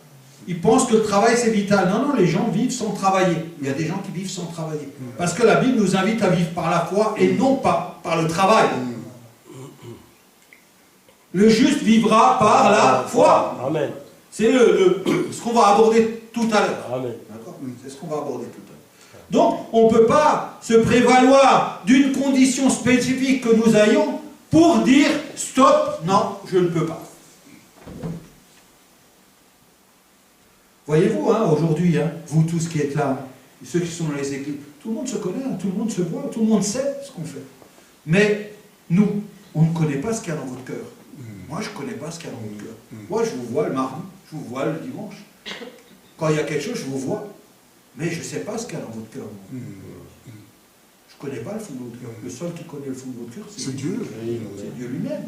Ils pensent que le travail c'est vital. Non, non, les gens vivent sans travailler. Il y a des gens qui vivent sans travailler. Parce que la Bible nous invite à vivre par la foi et non pas par le travail. Le juste vivra par la foi. Amen. C'est ce qu'on va aborder tout à l'heure. Amen. D'accord ? C'est ce qu'on va aborder tout à l'heure. Donc, on ne peut pas se prévaloir d'une condition spécifique que nous ayons pour dire stop, non, je ne peux pas. Voyez-vous, hein, aujourd'hui, hein, vous tous qui êtes là, ceux qui sont dans les églises, tout le monde se connaît, hein, tout le monde se voit, tout le monde sait ce qu'on fait. Mais nous, on ne connaît pas ce qu'il y a dans votre cœur. Moi, je ne connais pas ce qu'il y a dans votre cœur. Moi, je vous vois le mardi, je vous vois le dimanche. Quand il y a quelque chose, je vous vois. Mais je ne sais pas ce qu'il y a dans votre cœur. Je ne connais pas le fond de votre cœur. Le seul qui connaît le fond de votre cœur, c'est Dieu. C'est Dieu lui-même.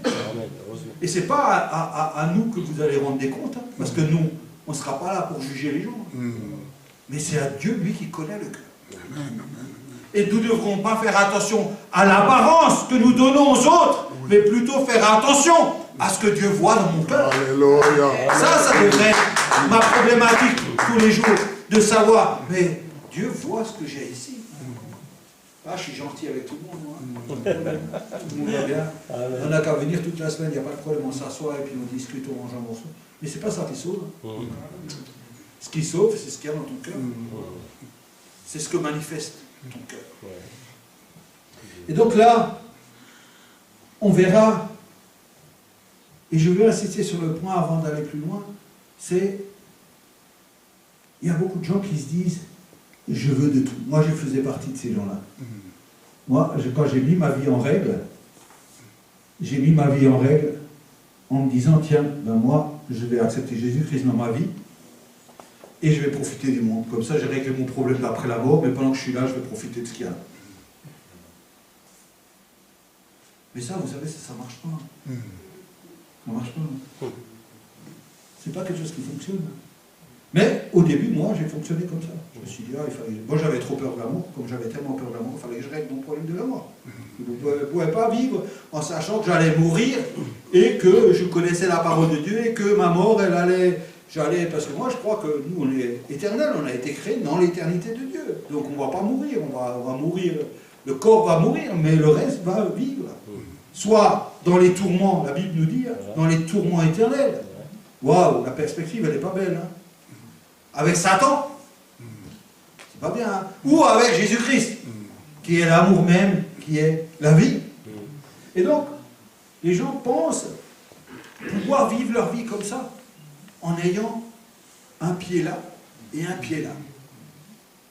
Et ce n'est pas à nous que vous allez rendre des comptes, hein, parce que nous, on ne sera pas là pour juger les gens. Mais c'est à Dieu, lui, qui connaît le cœur. Et nous ne devrons pas faire attention à l'apparence que nous donnons aux autres, mais plutôt faire attention à ce que Dieu voit dans mon cœur. Alléluia. Ça devrait être ma problématique tous les jours, de savoir, mais Dieu voit ce que j'ai ici. Ah, je suis gentil avec tout le monde, moi. Tout le monde va bien. On n'a qu'à venir toute la semaine, il n'y a pas de problème, on s'assoit et puis on discute, on mange un morceau. Mais c'est pas ça qui sauve. Ce qui sauve, c'est ce qu'il y a dans ton cœur. C'est ce que manifeste ton cœur. Et donc là, on verra, et je veux insister sur le point avant d'aller plus loin, c'est, il y a beaucoup de gens qui se disent, je veux de tout. Moi, je faisais partie de ces gens-là. Moi, quand j'ai mis ma vie en règle, en me disant, tiens, ben moi, je vais accepter Jésus-Christ dans ma vie, et je vais profiter du monde. Comme ça, j'ai réglé mon problème d'après la mort, mais pendant que je suis là, je vais profiter de ce qu'il y a. Mais ça, vous savez, ça ne marche pas. Ça ne marche pas. C'est pas quelque chose qui fonctionne. Mais au début, moi, j'ai fonctionné comme ça. Je me suis dit, il fallait... Moi, j'avais trop peur de la mort. Comme j'avais tellement peur de la mort, il fallait que je règle mon problème de la mort. Vous ne pouvez pas vivre en sachant que j'allais mourir et que je connaissais la parole de Dieu et que ma mort, elle allait... Parce que moi, je crois que nous, on est éternels. On a été créés dans l'éternité de Dieu. Donc, on ne va pas mourir. On va mourir. Le corps va mourir, mais le reste va vivre. Soit dans les tourments, la Bible nous dit, dans les tourments éternels. Waouh, la perspective, elle n'est pas belle. Hein. Avec Satan, c'est pas bien. Hein. Ou avec Jésus-Christ, qui est l'amour même, qui est la vie. Et donc, les gens pensent pouvoir vivre leur vie comme ça, en ayant un pied là et un pied là.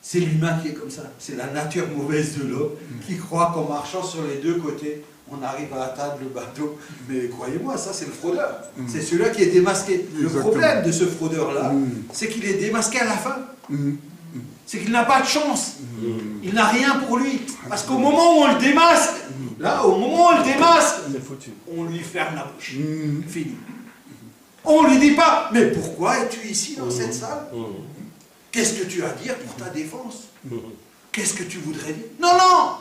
C'est l'humain qui est comme ça. C'est la nature mauvaise de l'homme qui croit qu'en marchant sur les deux côtés, on arrive à atteindre le bateau. Mais croyez-moi, ça c'est le fraudeur. C'est celui-là qui est démasqué. Le problème de ce fraudeur-là, c'est qu'il est démasqué à la fin. C'est qu'il n'a pas de chance. Il n'a rien pour lui. Parce qu'au moment où on le démasque, là, au moment où on le démasque, on lui ferme la bouche. Fini. On ne lui dit pas, mais pourquoi es-tu ici dans cette salle? Qu'est-ce que tu as à dire pour ta défense? Qu'est-ce que tu voudrais dire? Non, non!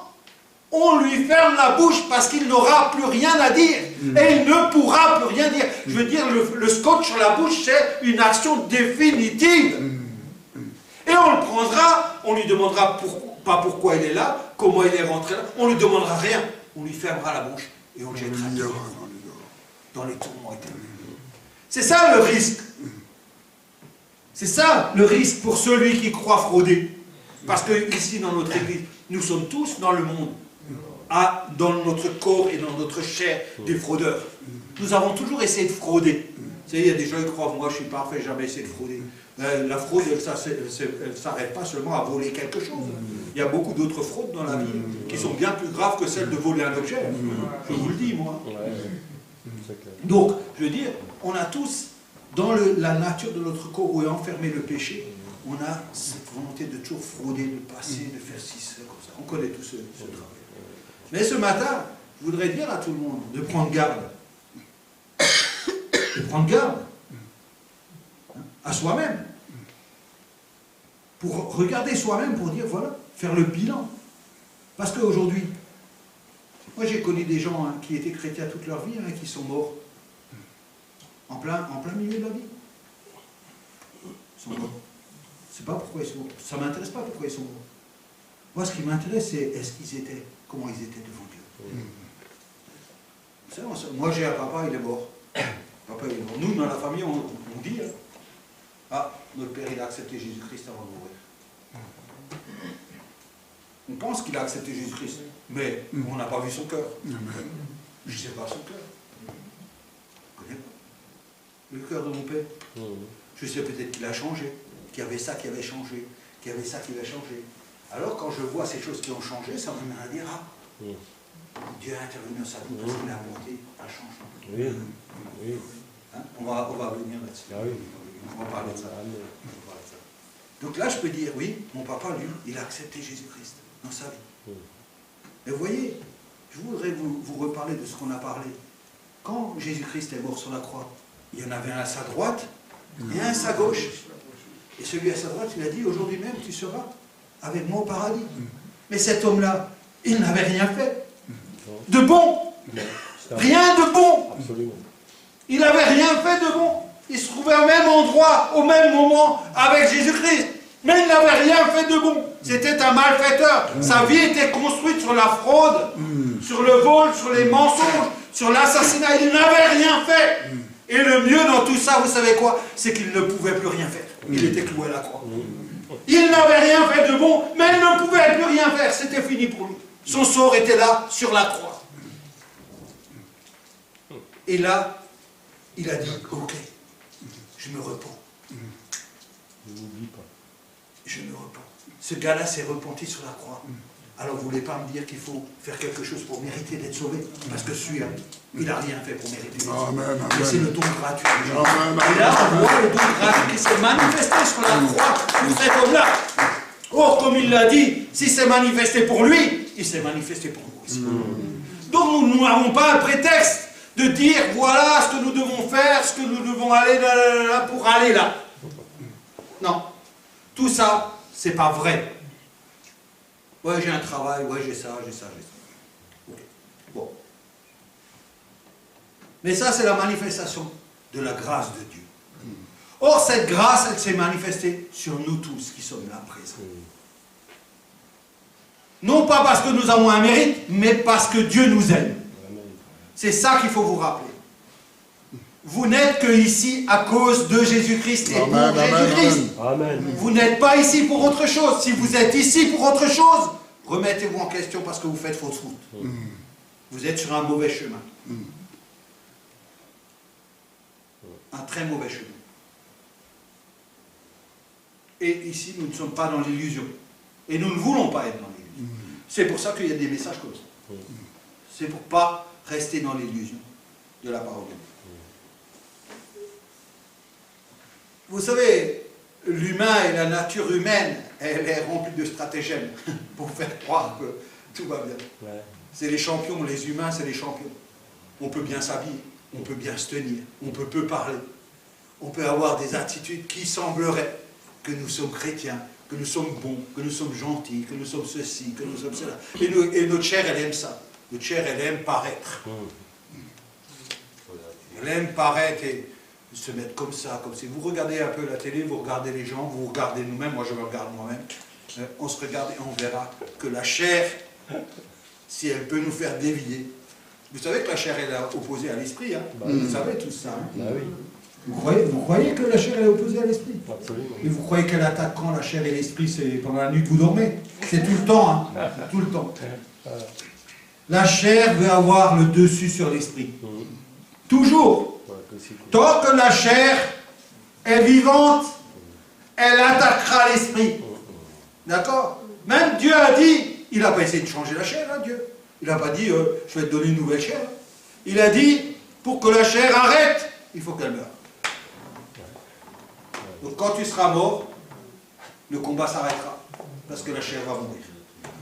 On lui ferme la bouche parce qu'il n'aura plus rien à dire. Et il ne pourra plus rien dire. Je veux dire, le scotch sur la bouche, c'est une action définitive. Et on le prendra, on lui demandera pas pourquoi il est là, comment il est rentré là, on lui demandera rien. On lui fermera la bouche et on le jettera dans les tourments éternels. C'est ça le risque. C'est ça le risque pour celui qui croit frauder. Parce que ici dans notre église, nous sommes tous dans le monde, dans notre corps et dans notre chair, des fraudeurs. Nous avons toujours essayé de frauder. Vous savez, il y a des gens qui croient, moi je suis parfait, jamais essayé de frauder. La fraude, elle ne s'arrête pas seulement à voler quelque chose. Il y a beaucoup d'autres fraudes dans la vie qui sont bien plus graves que celle de voler un objet. Je vous le dis, moi. Donc, je veux dire, on a tous, dans la nature de notre corps où est enfermé le péché, on a cette volonté de toujours frauder, de passer, de faire ci, ça, comme ça. On connaît tout ce travail. Mais ce matin, je voudrais dire à tout le monde de prendre garde. De prendre garde à soi-même. Pour regarder soi-même, pour dire, voilà, faire le bilan. Parce qu'aujourd'hui, moi j'ai connu des gens qui étaient chrétiens toute leur vie, qui sont morts en plein milieu de la vie. Ils sont morts. Je ne sais pas pourquoi ils sont morts. Ça ne m'intéresse pas pourquoi ils sont morts. Moi, ce qui m'intéresse, c'est comment ils étaient devant Dieu. Moi, j'ai un papa, il est mort. Papa, il est mort. Nous, dans la famille, on dit, notre père, il a accepté Jésus-Christ avant de mourir. On pense qu'il a accepté Jésus-Christ, mais on n'a pas vu son cœur. Je ne sais pas son cœur. Je ne connais pas le cœur de mon père. Je sais peut-être qu'il a changé, qu'il y avait ça qui avait changé, qu'il y avait ça qui avait changé. Alors quand je vois ces choses qui ont changé, ça m'amène à dire, Dieu a intervenu dans sa vie parce qu'il a apporté un changement. Hein? On va venir là-dessus. On va parler de ça. Donc là, je peux dire, oui, mon papa, lui, il a accepté Jésus-Christ dans sa vie. Mais vous voyez, je voudrais vous reparler de ce qu'on a parlé. Quand Jésus-Christ est mort sur la croix, il y en avait un à sa droite et un à sa gauche. Et celui à sa droite, il a dit, aujourd'hui même, tu seras avec moi au paradis. Mais cet homme-là, il n'avait rien fait de bon. Rien de bon. Absolument. Il n'avait rien fait de bon. Il se trouvait au même endroit, au même moment, avec Jésus-Christ. Mais il n'avait rien fait de bon. C'était un malfaiteur. Sa vie était construite sur la fraude, sur le vol, sur les mensonges, sur l'assassinat. Il n'avait rien fait. Et le mieux dans tout ça, vous savez quoi? C'est qu'il ne pouvait plus rien faire. Il était cloué à la croix. Il n'avait rien fait de bon, mais il ne pouvait plus rien faire. C'était fini pour lui. Son sort était là, sur la croix. Et là, il a dit, ok, je me repens. N'oublie pas. Je me repens. Ce gars-là s'est repenti sur la croix. Alors vous ne voulez pas me dire qu'il faut faire quelque chose pour mériter d'être sauvé? Parce que celui-là, il n'a rien fait pour mériter d'être sauvé. Mais c'est le don gratuit. Et là, on voit le don gratuit qui s'est manifesté sur la croix pour cet homme-là. Or, comme il l'a dit, s'il s'est manifesté pour lui, il s'est manifesté pour nous aussi. Donc nous n'avons pas un prétexte de dire, voilà ce que nous devons faire, ce que nous devons aller là, pour aller là. Non. Tout ça, c'est pas vrai. Ouais, j'ai un travail, ouais, j'ai ça. Okay. Bon. Mais ça, c'est la manifestation de la grâce de Dieu. Or, cette grâce, elle s'est manifestée sur nous tous qui sommes là présents. Non pas parce que nous avons un mérite, mais parce que Dieu nous aime. C'est ça qu'il faut vous rappeler. Vous n'êtes que ici à cause de Jésus-Christ et pour Jésus-Christ. Vous n'êtes pas ici pour autre chose. Si vous êtes ici pour autre chose, remettez-vous en question parce que vous faites fausse route. Vous êtes sur un mauvais chemin. Un très mauvais chemin. Et ici, nous ne sommes pas dans l'illusion. Et nous ne voulons pas être dans l'illusion. C'est pour ça qu'il y a des messages comme ça. C'est pour ne pas rester dans l'illusion de la parole de Dieu. Vous savez, l'humain et la nature humaine, elle est remplie de stratagèmes pour faire croire que tout va bien. Ouais. C'est les champions, les humains, c'est les champions. On peut bien s'habiller, on peut bien se tenir, on peut peu parler. On peut avoir des attitudes qui sembleraient que nous sommes chrétiens, que nous sommes bons, que nous sommes gentils, que nous sommes ceci, que nous sommes cela. Et notre chair, elle aime ça. Notre chair, elle aime paraître. Elle aime paraître et se mettre comme ça, comme si. Vous regardez un peu la télé, vous regardez les gens, vous regardez nous-mêmes, moi je me regarde moi-même. On se regarde et on verra que la chair, si elle peut nous faire dévier. Vous savez que la chair est opposée à l'esprit, hein? Vous savez tout ça. Hein? Oui. Vous croyez que la chair est opposée à l'esprit? Absolument. Et vous croyez qu'elle attaque quand la chair et l'esprit? C'est pendant la nuit que vous dormez? C'est tout le temps, hein? Tout le temps. La chair veut avoir le dessus sur l'esprit. Toujours. Tant que la chair est vivante, elle attaquera l'esprit. D'accord? Même Dieu a dit, il n'a pas essayé de changer la chair, hein, Dieu. Il n'a pas dit, je vais te donner une nouvelle chair. Il a dit, pour que la chair arrête, il faut qu'elle meure. Donc quand tu seras mort, le combat s'arrêtera. Parce que la chair va mourir.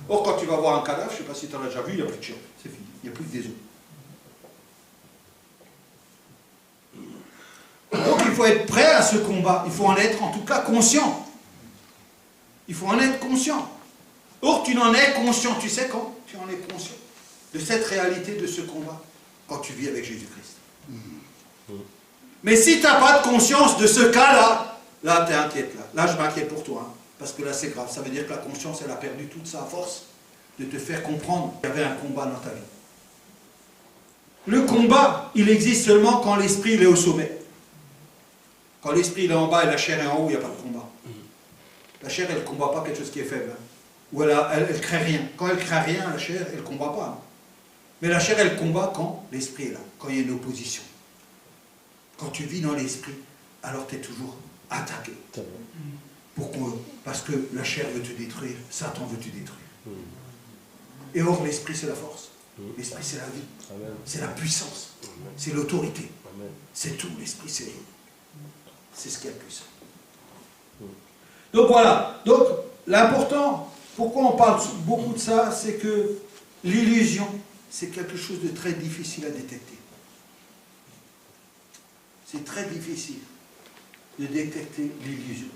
Or, quand tu vas voir un cadavre, je ne sais pas si tu en as déjà vu, il n'y a plus de chair. C'est fini. Il n'y a plus que des os. Donc il faut être prêt à ce combat. Il faut en être en tout cas conscient. Il faut en être conscient. Or, tu n'en es conscient. Tu sais quand tu en es conscient de cette réalité, de ce combat, quand tu vis avec Jésus-Christ. Mais si tu n'as pas de conscience de ce cas-là, là, tu es inquiète. Là, je m'inquiète pour toi. Hein, parce que là, c'est grave. Ça veut dire que la conscience, elle a perdu toute sa force de te faire comprendre qu'il y avait un combat dans ta vie. Le combat, il existe seulement quand l'esprit est au sommet. Quand l'esprit est en bas et la chair est en haut, il n'y a pas de combat. La chair, elle ne combat pas quelque chose qui est faible. Hein. Ou elle ne crée rien. Quand elle ne crée rien, la chair, elle ne combat pas. Hein. Mais la chair, elle combat quand l'esprit est là, quand il y a une opposition. Quand tu vis dans l'esprit, alors tu es toujours attaqué. Pourquoi? Parce que la chair veut te détruire, Satan veut te détruire. Et or, l'esprit, c'est la force. L'esprit, c'est la vie. C'est la puissance. C'est l'autorité. C'est tout. L'esprit, c'est ce qui est puissant. Donc voilà. Donc l'important, pourquoi on parle beaucoup de ça, c'est que l'illusion, c'est quelque chose de très difficile à détecter. C'est très difficile de détecter l'illusion.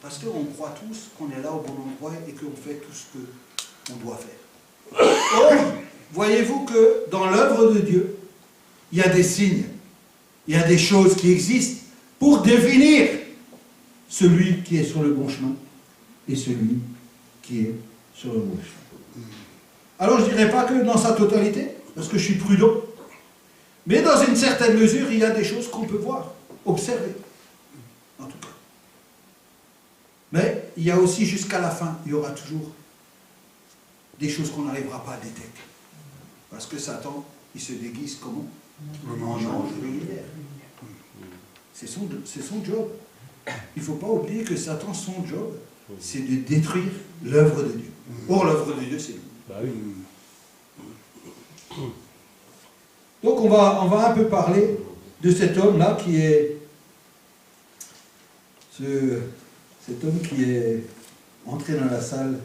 Parce qu'on croit tous qu'on est là au bon endroit et qu'on fait tout ce qu'on doit faire. Or, voyez-vous que dans l'œuvre de Dieu, il y a des signes, il y a des choses qui existent pour définir celui qui est sur le bon chemin et celui qui est sur le mauvais chemin. Alors je ne dirais pas que dans sa totalité, parce que je suis prudent, mais dans une certaine mesure, il y a des choses qu'on peut voir, observer, en tout cas. Mais il y a aussi jusqu'à la fin, il y aura toujours des choses qu'on n'arrivera pas à détecter. Parce que Satan, il se déguise comment? En ange de lumière. C'est son job. Il ne faut pas oublier que Satan, son job, c'est de détruire l'œuvre de Dieu. Or, l'œuvre de Dieu, c'est lui. Bah oui. Donc, on va un peu parler de cet homme-là qui est... Cet homme qui est entré dans la salle.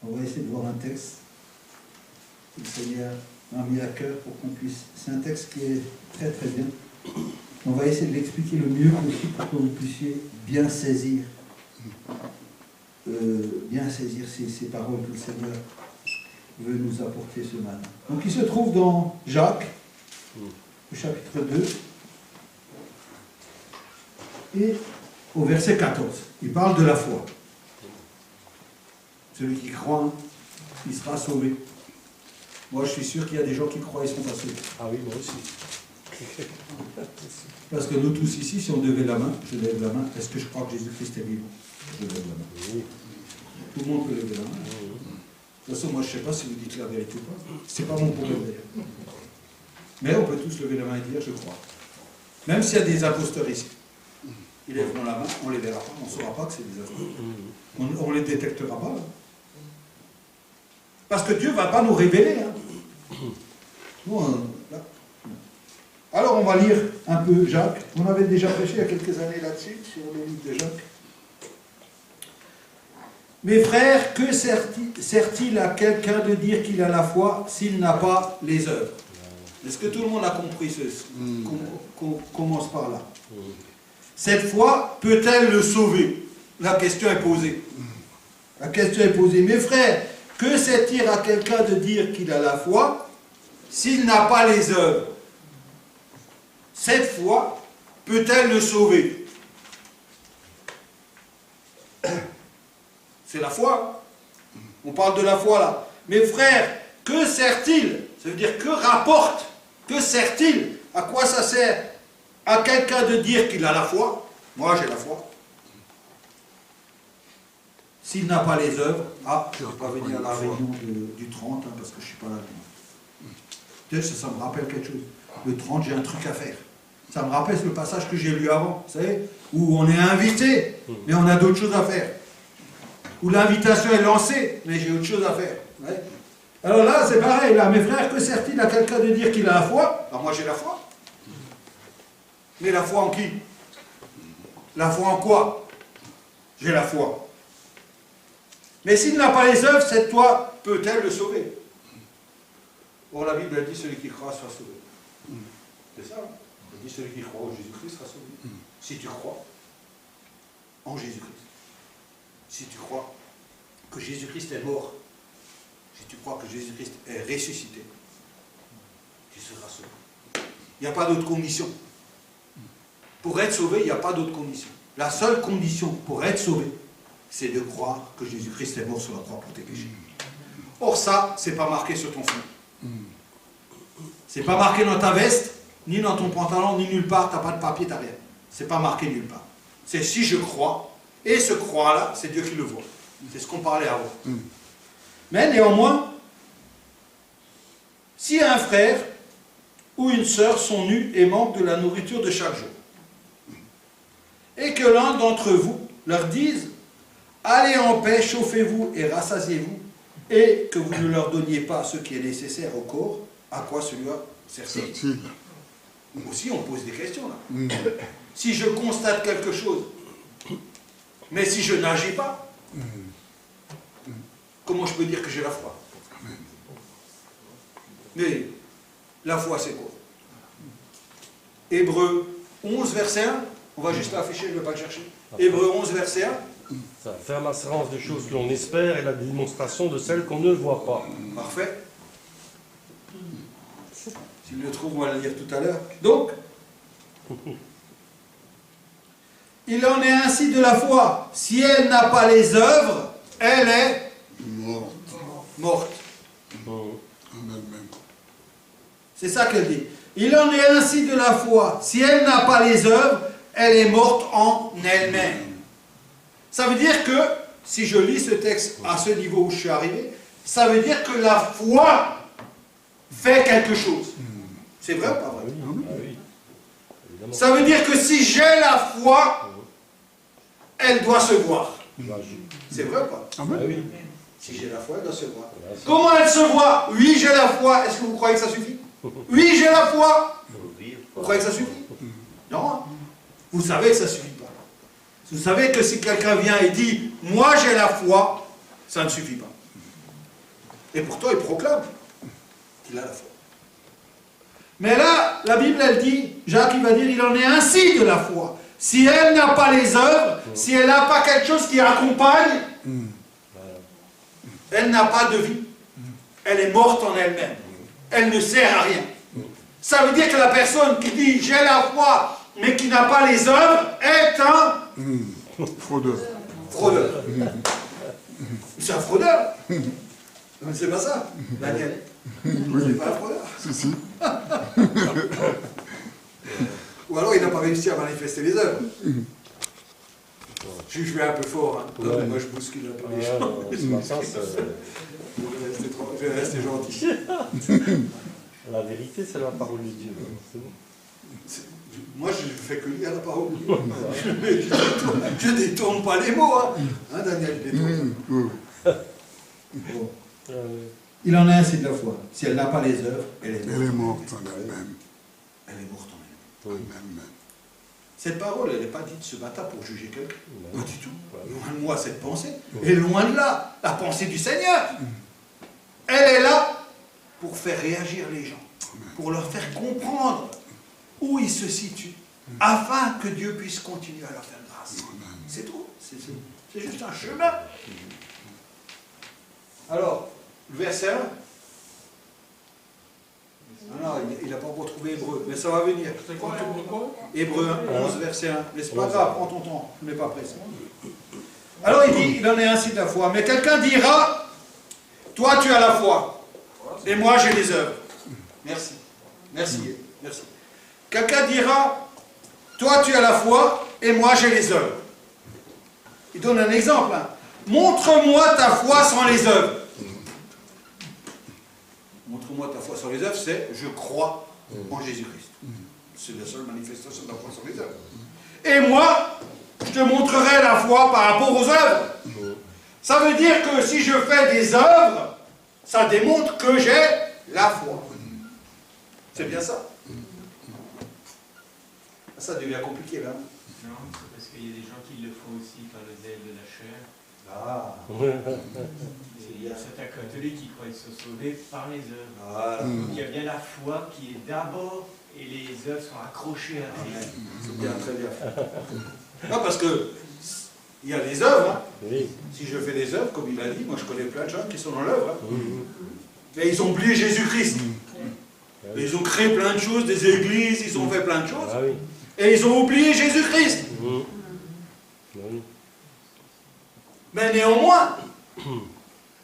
On va essayer de voir un texte que le Seigneur m'a mis à cœur pour qu'on puisse... C'est un texte qui est très très bien. On va essayer de l'expliquer le mieux possible pour que vous puissiez bien saisir ces paroles que le Seigneur veut nous apporter ce matin. Donc il se trouve dans Jacques, le chapitre 2, et au verset 14. Il parle de la foi. Celui qui croit, il sera sauvé. Moi, je suis sûr qu'il y a des gens qui croient et sont pas sauvés. Ah oui, moi aussi. Parce que nous tous ici, si on levait la main, je lève la main, est-ce que je crois que Jésus-Christ est vivant? Je lève la main. Oui. Tout le monde peut lever la main. De toute façon, moi, je ne sais pas si vous dites la vérité ou pas. Ce n'est pas mon problème d'ailleurs. Mais on peut tous lever la main et dire, je crois. Même s'il y a des imposteurs ici. Ils lèveront la main, on ne les verra pas, on ne saura pas que c'est des imposteurs. On ne les détectera pas. Là. Parce que Dieu ne va pas nous révéler. Hein. Nous, là. Alors, on va lire un peu Jacques. On avait déjà prêché il y a quelques années là-dessus, sur le livre de Jacques. Mes frères, que sert-il à quelqu'un de dire qu'il a la foi s'il n'a pas les œuvres? Est-ce que tout le monde a compris qu'on commence par là? Cette foi peut-elle le sauver? La question est posée. La question est posée. Mes frères, que sert-il à quelqu'un de dire qu'il a la foi s'il n'a pas les œuvres? Cette foi peut-elle le sauver? C'est la foi. On parle de la foi là. Mes frères, que sert-il? Ça veut dire que rapporte? Que sert-il? À quoi ça sert à quelqu'un de dire qu'il a la foi? Moi j'ai la foi. S'il n'a pas les œuvres, je ne vais pas venir à la réunion du 30 hein, parce que je ne suis pas là. Ça me rappelle quelque chose. Le 30, j'ai un truc à faire. Ça me rappelle le passage que j'ai lu avant, vous savez, où on est invité, mais on a d'autres choses à faire. Où l'invitation est lancée, mais j'ai autre chose à faire. Ouais. Alors là, c'est pareil, là, mes frères, que sert-il à quelqu'un de dire qu'il a la foi? Alors moi j'ai la foi. Mais la foi en qui? La foi en quoi? J'ai la foi. Mais s'il n'a pas les œuvres, cette foi peut-elle le sauver? Or la Bible dit celui qui croit sera sauvé. C'est ça. Elle dit celui qui croit en Jésus-Christ sera sauvé. Si tu crois en Jésus-Christ. Si tu crois que Jésus-Christ est mort, si tu crois que Jésus-Christ est ressuscité, tu seras sauvé. Il n'y a pas d'autre condition. Pour être sauvé, il n'y a pas d'autre condition. La seule condition pour être sauvé, c'est de croire que Jésus-Christ est mort sur la croix pour tes péchés. Or ça, c'est pas marqué sur ton front. C'est pas marqué dans ta veste, ni dans ton pantalon, ni nulle part, tu n'as pas de papier, tu n'as rien. C'est pas marqué nulle part. C'est si je crois, et ce croix-là, c'est Dieu qui le voit. C'est ce qu'on parlait avant. Mais néanmoins, si un frère ou une sœur sont nus et manquent de la nourriture de chaque jour, et que l'un d'entre vous leur dise « Allez en paix, chauffez-vous et rassasiez-vous », et que vous ne leur donniez pas ce qui est nécessaire au corps, à quoi celui-là sert-il? Aussi, on pose des questions là. Si je constate quelque chose, Mais si je n'agis pas, comment je peux dire que j'ai la foi? Mais la foi, c'est quoi? Hébreux 11, verset 1. On va juste l'afficher, je ne vais pas le chercher. Hébreux 11, verset 1. Ça va faire l'assurance des choses que l'on espère et la démonstration de celles qu'on ne voit pas. Parfait. S'il le trouve, on va le lire tout à l'heure. Donc, il en est ainsi de la foi. Si elle n'a pas les œuvres, elle est morte. En elle-même. C'est ça qu'elle dit. Il en est ainsi de la foi. Si elle n'a pas les œuvres, elle est morte en elle-même. Ça veut dire que, si je lis ce texte à ce niveau où je suis arrivé, ça veut dire que la foi fait quelque chose. C'est vrai ou pas vrai? Ah oui. Évidemment. Ça veut dire que si j'ai la foi, elle doit se voir. C'est vrai ou pas? Ah oui. Si j'ai la foi, elle doit se voir. Voilà, ça. Comment elle se voit? Oui, j'ai la foi. Est-ce que vous croyez que ça suffit? Oui, j'ai la foi. Vous croyez que ça suffit? Non. Hein? Vous savez que ça ne suffit pas. Vous savez que si quelqu'un vient et dit « Moi, j'ai la foi », ça ne suffit pas. Et pourtant, il proclame qu'il a la foi. Mais là, la Bible, elle dit, Jacques, il va dire « Il en est ainsi de la foi ». Si elle n'a pas les œuvres, si elle n'a pas quelque chose qui accompagne, elle n'a pas de vie. Elle est morte en elle-même. Elle ne sert à rien. Ça veut dire que la personne qui dit « J'ai la foi », mais qui n'a pas les œuvres, est un Fraudeur. fraudeur. C'est un fraudeur. Mais c'est pas ça, Daniel. C'est pas un fraudeur. Si, si. Ou alors il n'a pas réussi à manifester les œuvres. Je vais un peu fort, hein. Ouais. Moi je bouscule un peu les gens. Je vais rester gentil. La vérité, c'est la parole de Dieu. C'est bon. Moi je ne fais que lire la parole de Dieu. Je détourne pas les mots, hein. Hein, Daniel, je détourne. Bon. Il en est ainsi de la foi. Si elle n'a pas les œuvres, elle est morte. Elle est morte en elle-même. Elle est morte en elle. En elle-même. Cette parole, elle n'est pas dite ce matin pour juger quelqu'un. Pas du tout. Ouais. Loin de moi cette pensée. Et loin de là, la pensée du Seigneur. Elle est là pour faire réagir les gens. Pour leur faire comprendre où ils se situent. Afin que Dieu puisse continuer à leur faire grâce. C'est tout. C'est juste un chemin. Alors, le verset 1. Non, il n'a pas encore trouvé Hébreu, mais ça va venir. Hébreu 11, verset 1. Mais c'est pas grave, prends ton temps, je ne mets pas pressé. Alors il dit, il en est ainsi de la foi. Mais quelqu'un dira, toi tu as la foi, et moi j'ai les œuvres. Merci. Merci. Merci. Quelqu'un dira, toi tu as la foi, et moi j'ai les œuvres. Il donne un exemple. Hein. Montre-moi ta foi sans les œuvres. Montre-moi ta foi sans les œuvres, c'est je crois en Jésus-Christ. C'est la seule manifestation de la foi sans les œuvres. Et moi, je te montrerai la foi par rapport aux œuvres. Ça veut dire que si je fais des œuvres, ça démontre que j'ai la foi. C'est bien ça. Ça devient compliqué là. Non, c'est parce qu'il y a des gens qui le font aussi par le zèle de la chair. Ah. Et il y a certains catholiques qui croient se sauver par les œuvres. Voilà. Donc il y a bien la foi qui est d'abord, et les œuvres sont accrochées à Christ. C'est bien, très bien. Non, parce que il y a les œuvres. Hein. Oui. Si je fais des œuvres, comme il a dit, moi je connais plein de gens qui sont dans l'œuvre. Hein. Mais ils ont oublié Jésus-Christ. Et ils ont créé plein de choses, des églises, ils ont fait plein de choses. Ah oui. Et ils ont oublié Jésus-Christ. Oui. Mais néanmoins,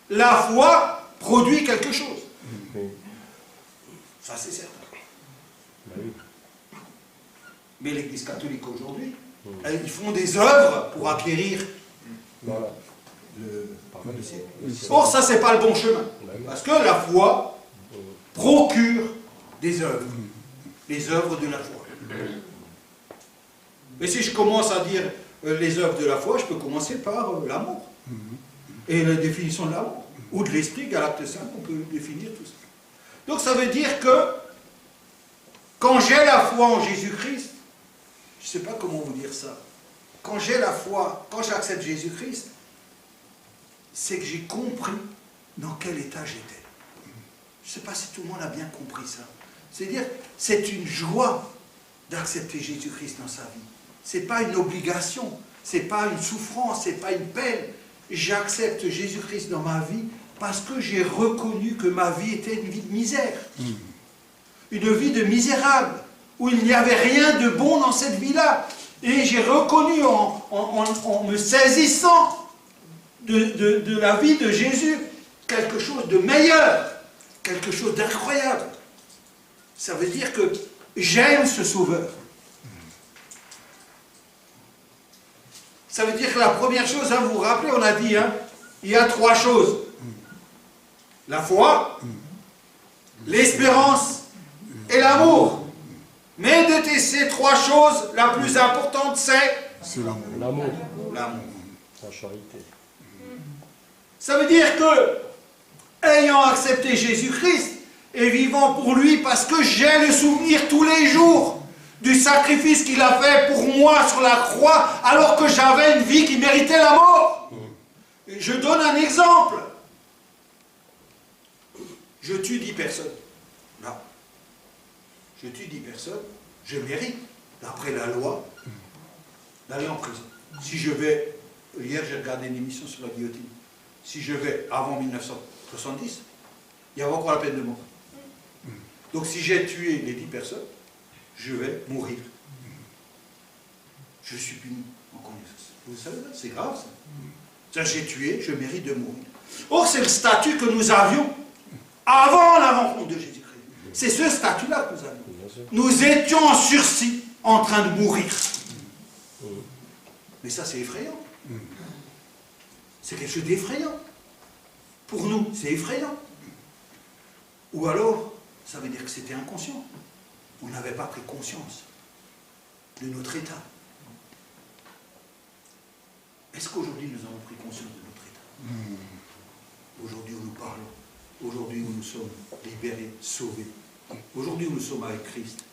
la foi produit quelque chose. Ça c'est certain. Bah oui. Mais l'Église catholique aujourd'hui, ils font des œuvres pour acquérir Voilà. le ciel. Or, ça, c'est pas le bon chemin. Parce que la foi procure des œuvres. Les œuvres de la foi. Et si je commence à dire les œuvres de la foi, je peux commencer par l'amour. Et la définition de l'amour. Ou de l'esprit, Galates 5, on peut définir tout ça. Donc ça veut dire que quand j'ai la foi en Jésus-Christ, je ne sais pas comment vous dire ça, quand j'ai la foi, quand j'accepte Jésus-Christ, c'est que j'ai compris dans quel état j'étais. Je ne sais pas si tout le monde a bien compris ça. C'est-à-dire, c'est une joie d'accepter Jésus-Christ dans sa vie. Ce n'est pas une obligation, ce n'est pas une souffrance, ce n'est pas une peine. J'accepte Jésus-Christ dans ma vie parce que j'ai reconnu que ma vie était une vie de misère. Une vie de misérable, où il n'y avait rien de bon dans cette vie-là. Et j'ai reconnu en me saisissant de la vie de Jésus quelque chose de meilleur, quelque chose d'incroyable. Ça veut dire que j'aime ce Sauveur. Ça veut dire que la première chose, hein, vous vous rappelez, on a dit, hein, il y a 3 choses. La foi, l'espérance et l'amour. Mais de ces 3 choses, la plus importante, c'est l'amour. L'amour. L'amour. La charité. Ça veut dire que, ayant accepté Jésus-Christ et vivant pour lui, parce que j'ai le souvenir tous les jours du sacrifice qu'il a fait pour moi sur la croix, alors que j'avais une vie qui méritait la mort. Je donne un exemple. Je tue 10 personnes. Là. Je tue 10 personnes. Je mérite, d'après la loi, d'aller en prison. Si je vais, hier j'ai regardé une émission sur la guillotine, si je vais avant 1970, il y avait encore la peine de mort. Donc si j'ai tué les 10 personnes, je vais mourir. Je suis puni en connaissance. Vous savez, c'est grave ça. Ça, j'ai tué, je mérite de mourir. Or, c'est le statut que nous avions avant la rencontre de Jésus-Christ. C'est ce statut-là que nous avions. Nous étions en sursis, en train de mourir. Mais ça, c'est effrayant. C'est quelque chose d'effrayant. Pour nous, c'est effrayant. Ou alors, ça veut dire que c'était inconscient. On n'avait pas pris conscience de notre état. Est-ce qu'aujourd'hui, nous avons pris conscience de notre état? Aujourd'hui où nous parlons, aujourd'hui où nous sommes libérés, sauvés, aujourd'hui où nous sommes avec Christ.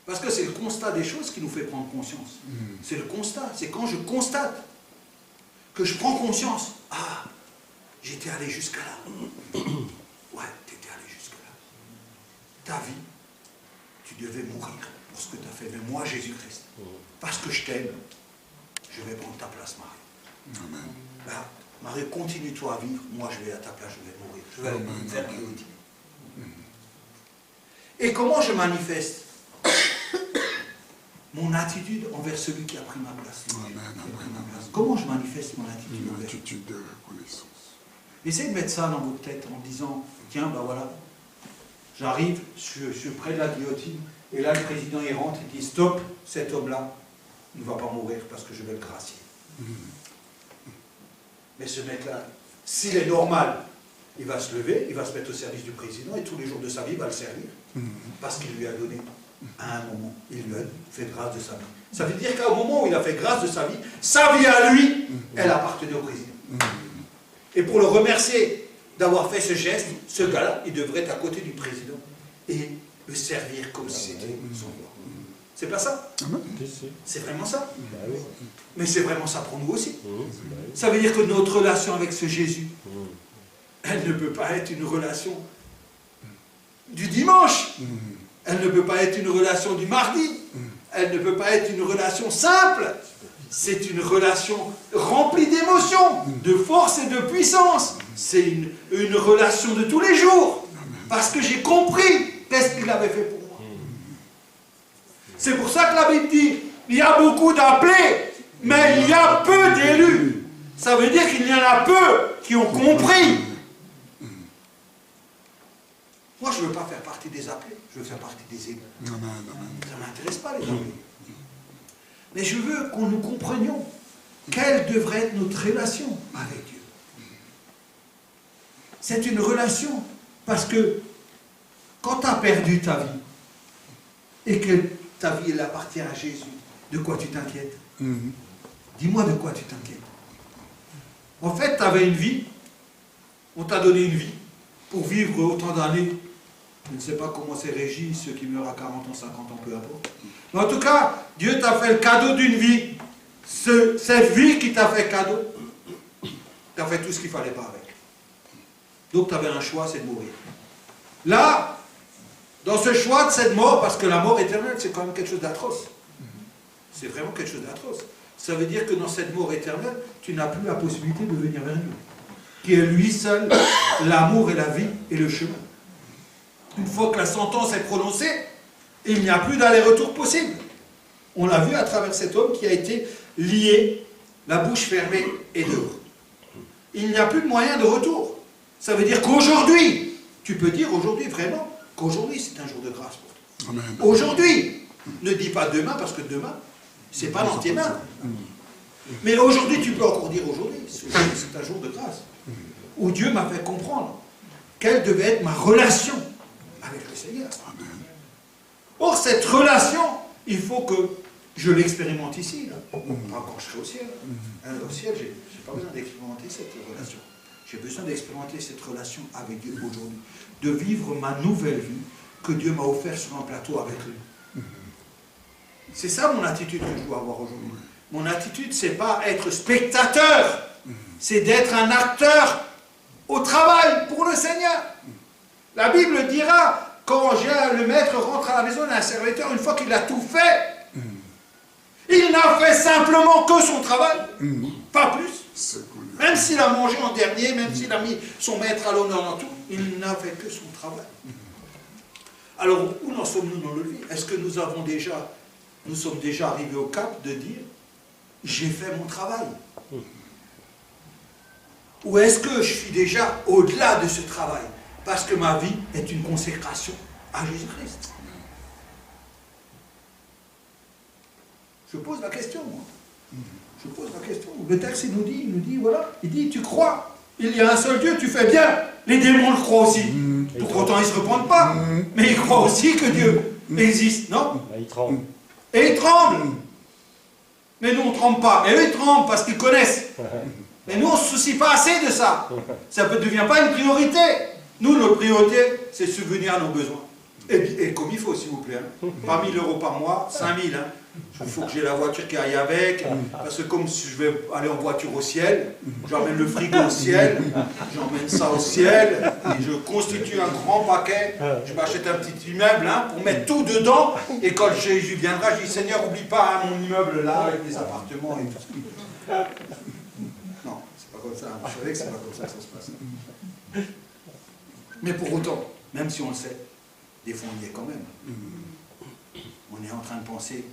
Parce que c'est le constat des choses qui nous fait prendre conscience. C'est le constat. C'est quand je constate que je prends conscience. Ah, j'étais allé jusqu'à là. Ouais, tu étais allé jusqu'à là. Ta vie, tu devais mourir pour ce que tu as fait. Mais moi, Jésus-Christ, parce que je t'aime, je vais prendre ta place, Marie. Amen. Là, Marie, continue-toi à vivre. Moi, je vais à ta place, je vais mourir. Je vais aller faire guillotine. Et comment je manifeste mon attitude envers celui qui a pris ma place? Comment je manifeste mon attitude? Une attitude de reconnaissance. Essayez de mettre ça dans votre tête en disant, tiens, ben voilà, j'arrive, je suis près de la guillotine, et là le président il rentre et dit, stop, cet homme-là ne va pas mourir parce que je vais le gracier. Mais ce mec-là, s'il est normal, il va se lever, il va se mettre au service du président, et tous les jours de sa vie, il va le servir, parce qu'il lui a donné à un moment, il lui a fait grâce de sa vie. Ça veut dire qu'au moment où il a fait grâce de sa vie à lui, elle appartenait au président. Et pour le remercier d'avoir fait ce geste, ce gars-là, il devrait être à côté du président et le servir comme si c'était son roi. C'est pas ça? C'est vraiment ça. Mais c'est vraiment ça pour nous aussi. Ça veut dire que notre relation avec ce Jésus, elle ne peut pas être une relation du dimanche. Elle ne peut pas être une relation du mardi. Elle ne peut pas être une relation simple. C'est une relation remplie d'émotions, de force et de puissance. C'est une relation de tous les jours. Parce que j'ai compris qu'est-ce qu'il avait fait pour moi. C'est pour ça que la Bible dit, il y a beaucoup d'appelés, mais il y a peu d'élus. Ça veut dire qu'il y en a peu qui ont compris. Moi, je ne veux pas faire partie des appelés, je veux faire partie des élus. Ça ne m'intéresse pas, les appelés. Mais je veux qu'on nous comprenions quelle devrait être notre relation avec Dieu. C'est une relation parce que quand tu as perdu ta vie et que ta vie elle appartient à Jésus, de quoi tu t'inquiètes? Dis-moi de quoi tu t'inquiètes. En fait, tu avais une vie, on t'a donné une vie pour vivre autant d'années Je ne sais pas comment c'est régi, ceux qui meurent à 40 ans, 50 ans, peu importe. Mais en tout cas, Dieu t'a fait le cadeau d'une vie. Cette vie qui t'a fait cadeau, tu as fait tout ce qu'il ne fallait pas avec. Donc tu avais un choix, c'est de mourir. Là, dans ce choix de cette mort, parce que la mort éternelle, c'est quand même quelque chose d'atroce. C'est vraiment quelque chose d'atroce. Ça veut dire que dans cette mort éternelle, tu n'as plus la possibilité de venir vers Dieu, qui est lui seul l'amour et la vie et le chemin. Une fois que la sentence est prononcée, il n'y a plus d'aller-retour possible. On l'a vu à travers cet homme qui a été lié, la bouche fermée et dehors. Il n'y a plus de moyen de retour. Ça veut dire qu'aujourd'hui, tu peux dire aujourd'hui vraiment qu'aujourd'hui c'est un jour de grâce pour toi. Aujourd'hui, ne dis pas demain parce que demain, c'est pas dans tes mains. Mais aujourd'hui, tu peux encore dire aujourd'hui, c'est un jour de grâce. Où Dieu m'a fait comprendre quelle devait être ma relation avec le Seigneur. Or, cette relation, il faut que je l'expérimente ici, là. Pas quand je serai au ciel. Au ciel, je n'ai pas besoin d'expérimenter cette relation. J'ai besoin d'expérimenter cette relation avec Dieu aujourd'hui. De vivre ma nouvelle vie que Dieu m'a offerte sur un plateau avec lui. C'est ça mon attitude que je dois avoir aujourd'hui. Mon attitude, c'est pas être spectateur, c'est d'être un acteur au travail pour le Seigneur. La Bible dira, quand le maître rentre à la maison d'un serviteur, une fois qu'il a tout fait, il n'a fait simplement que son travail, pas plus. Même s'il a mangé en dernier, même s'il a mis son maître à l'honneur dans tout, il n'a fait que son travail. Alors, où en sommes-nous dans notre vie? Est-ce que nous sommes déjà arrivés au cap de dire, j'ai fait mon travail? Ou est-ce que je suis déjà au-delà de ce travail? Parce que ma vie est une consécration à Jésus-Christ. Je pose la question, moi. Je pose la question. Le texte, il nous dit, voilà, il dit, tu crois, il y a un seul Dieu, tu fais bien. Les démons le croient aussi. Pour autant, ils ne se repentent pas. Mais ils croient aussi que Dieu existe, non? Ils tremblent. Et ils tremblent. Mais nous, on ne tremble pas. Et eux, ils tremblent parce qu'ils connaissent. Mais nous, on ne se soucie pas assez de ça. Ça ne devient pas une priorité. Nous, notre priorité, c'est subvenir à nos besoins. Et comme il faut, s'il vous plaît. Hein. Pas 1 000 € par mois, 5 000. Hein. Il faut que j'ai la voiture qui aille avec. Parce que comme si je vais aller en voiture au ciel, j'emmène le frigo au ciel, j'emmène ça au ciel, et je constitue un grand paquet. Je m'achète un petit immeuble hein, pour mettre tout dedans. Et quand Jésus viendra, je dis, Seigneur, n'oublie pas hein, mon immeuble là, avec les appartements et tout ce Non, c'est pas comme ça. Vous savez que c'est pas comme ça que ça se passe. Mais pour autant, même si on le sait, des fois on y est quand même. On est en train de penser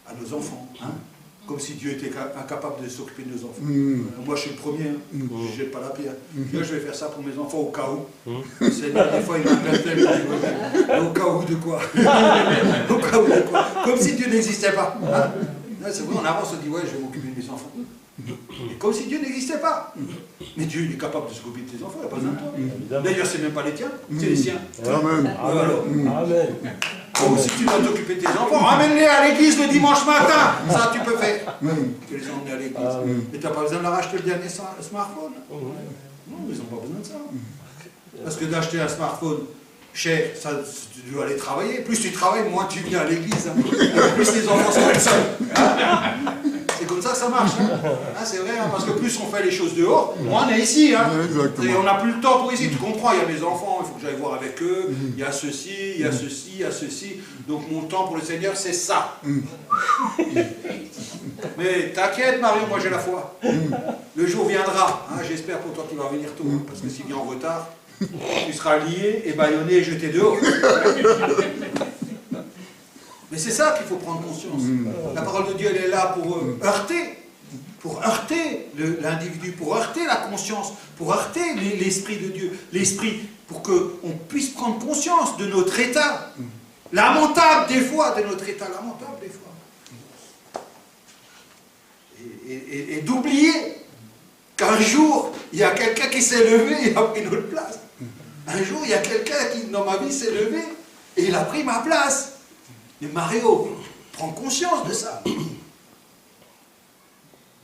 à nos enfants, hein? Comme si Dieu était incapable de s'occuper de nos enfants. Moi je suis le premier, hein? Je ne jette pas la pierre. Là je vais faire ça pour mes enfants au cas où. Le Seigneur, des fois il m'appelle, au cas où de quoi? Au cas où de quoi? Comme si Dieu n'existait pas. Hein? C'est vrai, on avance, on dit ouais, je vais m'occuper de mes enfants. Et comme si Dieu n'existait pas. Mais Dieu, il est capable de s'occuper de tes enfants, il n'y a pas besoin de toi. D'ailleurs, c'est même pas les tiens, c'est les siens. Amen. Amen. Comme si tu dois t'occuper de tes enfants, ramène-les à l'église le dimanche matin. Ça, tu peux faire. Tu les emmener à l'église. Mais tu n'as pas besoin de leur acheter le dernier smartphone. Non, ils n'ont pas besoin de ça. Parce que d'acheter un smartphone cher, ça, tu dois aller travailler. Plus tu travailles, moins tu viens à l'église. Hein. Plus les enfants sont seuls. C'est comme ça que ça marche. Hein. Hein, c'est vrai, hein, parce que plus on fait les choses dehors, moins on est ici. Hein. Et on n'a plus le temps pour ici. Tu comprends, il y a mes enfants, il faut que j'aille voir avec eux. Il y a ceci, il y a ceci, il y a ceci. Donc mon temps pour le Seigneur, c'est ça. Mais t'inquiète, Marie, moi j'ai la foi. Le jour viendra. Hein, j'espère pour toi qu'il va venir tôt. Hein, parce que s'il vient en retard, tu seras lié, et bâillonné et jeté dehors. Mais c'est ça qu'il faut prendre conscience. La parole de Dieu, elle est là pour heurter l'individu, pour heurter la conscience, pour heurter l'esprit de Dieu, l'esprit, pour qu'on puisse prendre conscience de notre état. Lamentable des fois, de notre état lamentable des fois. Et d'oublier qu'un jour, il y a quelqu'un qui s'est levé et a pris notre place. Un jour, il y a quelqu'un qui, dans ma vie, s'est levé et il a pris ma place. Mais Mario, prends conscience de ça.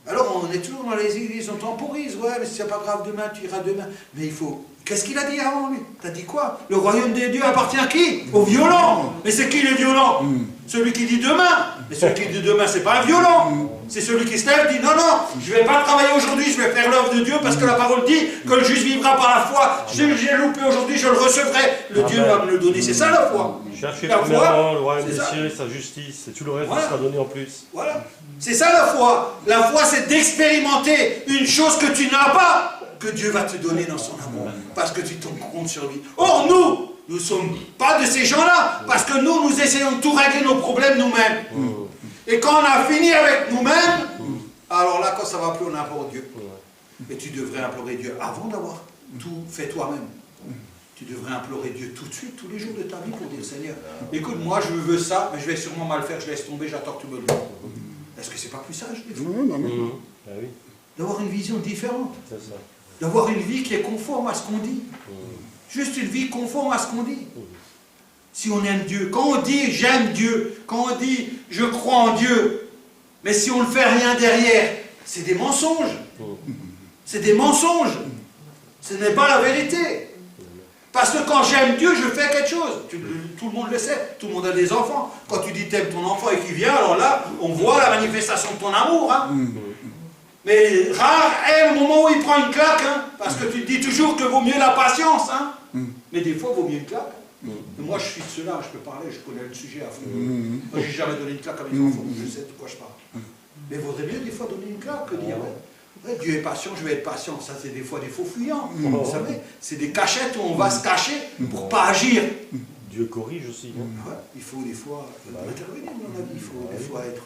Alors on est toujours dans les églises, on temporise, ouais, mais c'est pas grave, demain tu iras demain. Mais il faut Qu'est-ce qu'il a dit avant lui? T'as dit quoi? Le royaume des dieux appartient à qui? Aux violents. Mais c'est qui les violents? Celui qui dit demain. Mais celui qui dit demain, c'est pas un violent. C'est celui qui se lève et dit non, non, je ne vais pas travailler aujourd'hui, je vais faire l'œuvre de Dieu parce que la parole dit que le juste vivra par la foi. Si j'ai loupé aujourd'hui, je le recevrai. Le Dieu va me le donner. C'est ça la foi. Cherchez La premièrement le royaume c'est des ça. cieux et sa justice, et tout le reste Voilà. sera donné en plus. Voilà. C'est ça la foi. La foi, c'est d'expérimenter une chose que tu n'as pas, que Dieu va te donner dans son amour. Parce que tu t'en comptes sur lui. Or, nous ne sommes pas de ces gens-là. Parce que nous essayons de tout régler nos problèmes nous-mêmes. Et quand on a fini avec nous-mêmes, alors là, quand ça va plus, on implore Dieu. Et tu devrais implorer Dieu avant d'avoir tout fait toi-même. Tu devrais implorer Dieu tout de suite, tous les jours de ta vie, pour dire Seigneur, écoute, moi je veux ça, mais je vais sûrement mal faire, je laisse tomber, j'attends que tu me le donnes. Est-ce que c'est pas plus sage des fois? Non, non. Ah oui, D'avoir une vision différente, c'est ça. d'avoir une vie qui est conforme à ce qu'on dit. Juste une vie conforme à ce qu'on dit. Si on aime Dieu, quand on dit j'aime Dieu, quand on dit je crois en Dieu, mais si on ne fait rien derrière, c'est des mensonges. C'est des mensonges. Ce n'est pas la vérité. Parce que quand j'aime Dieu, je fais quelque chose. Tout le monde le sait. Tout le monde a des enfants. Quand tu dis t'aimes ton enfant et qu'il vient, alors là, on voit la manifestation de ton amour. Hein. Mais rare est le moment où il prend une claque. Hein, parce que tu te dis toujours que vaut mieux la patience. Hein. Mais des fois, vaut mieux une claque. Mais moi, je suis de ceux-là. Je peux parler, je connais le sujet à fond. Moi, j'ai jamais donné une claque à mes enfants. Je sais de quoi je parle. Mais il vaudrait mieux des fois donner une claque que dire ouais, Dieu est patient, je vais être patient. Ça, c'est des fois des faux fuyants. Vous savez, c'est des cachettes où on va se cacher pour ne pas agir. Dieu corrige aussi. Hein. Ouais, il faut des fois intervenir dans la vie. Il faut des fois être.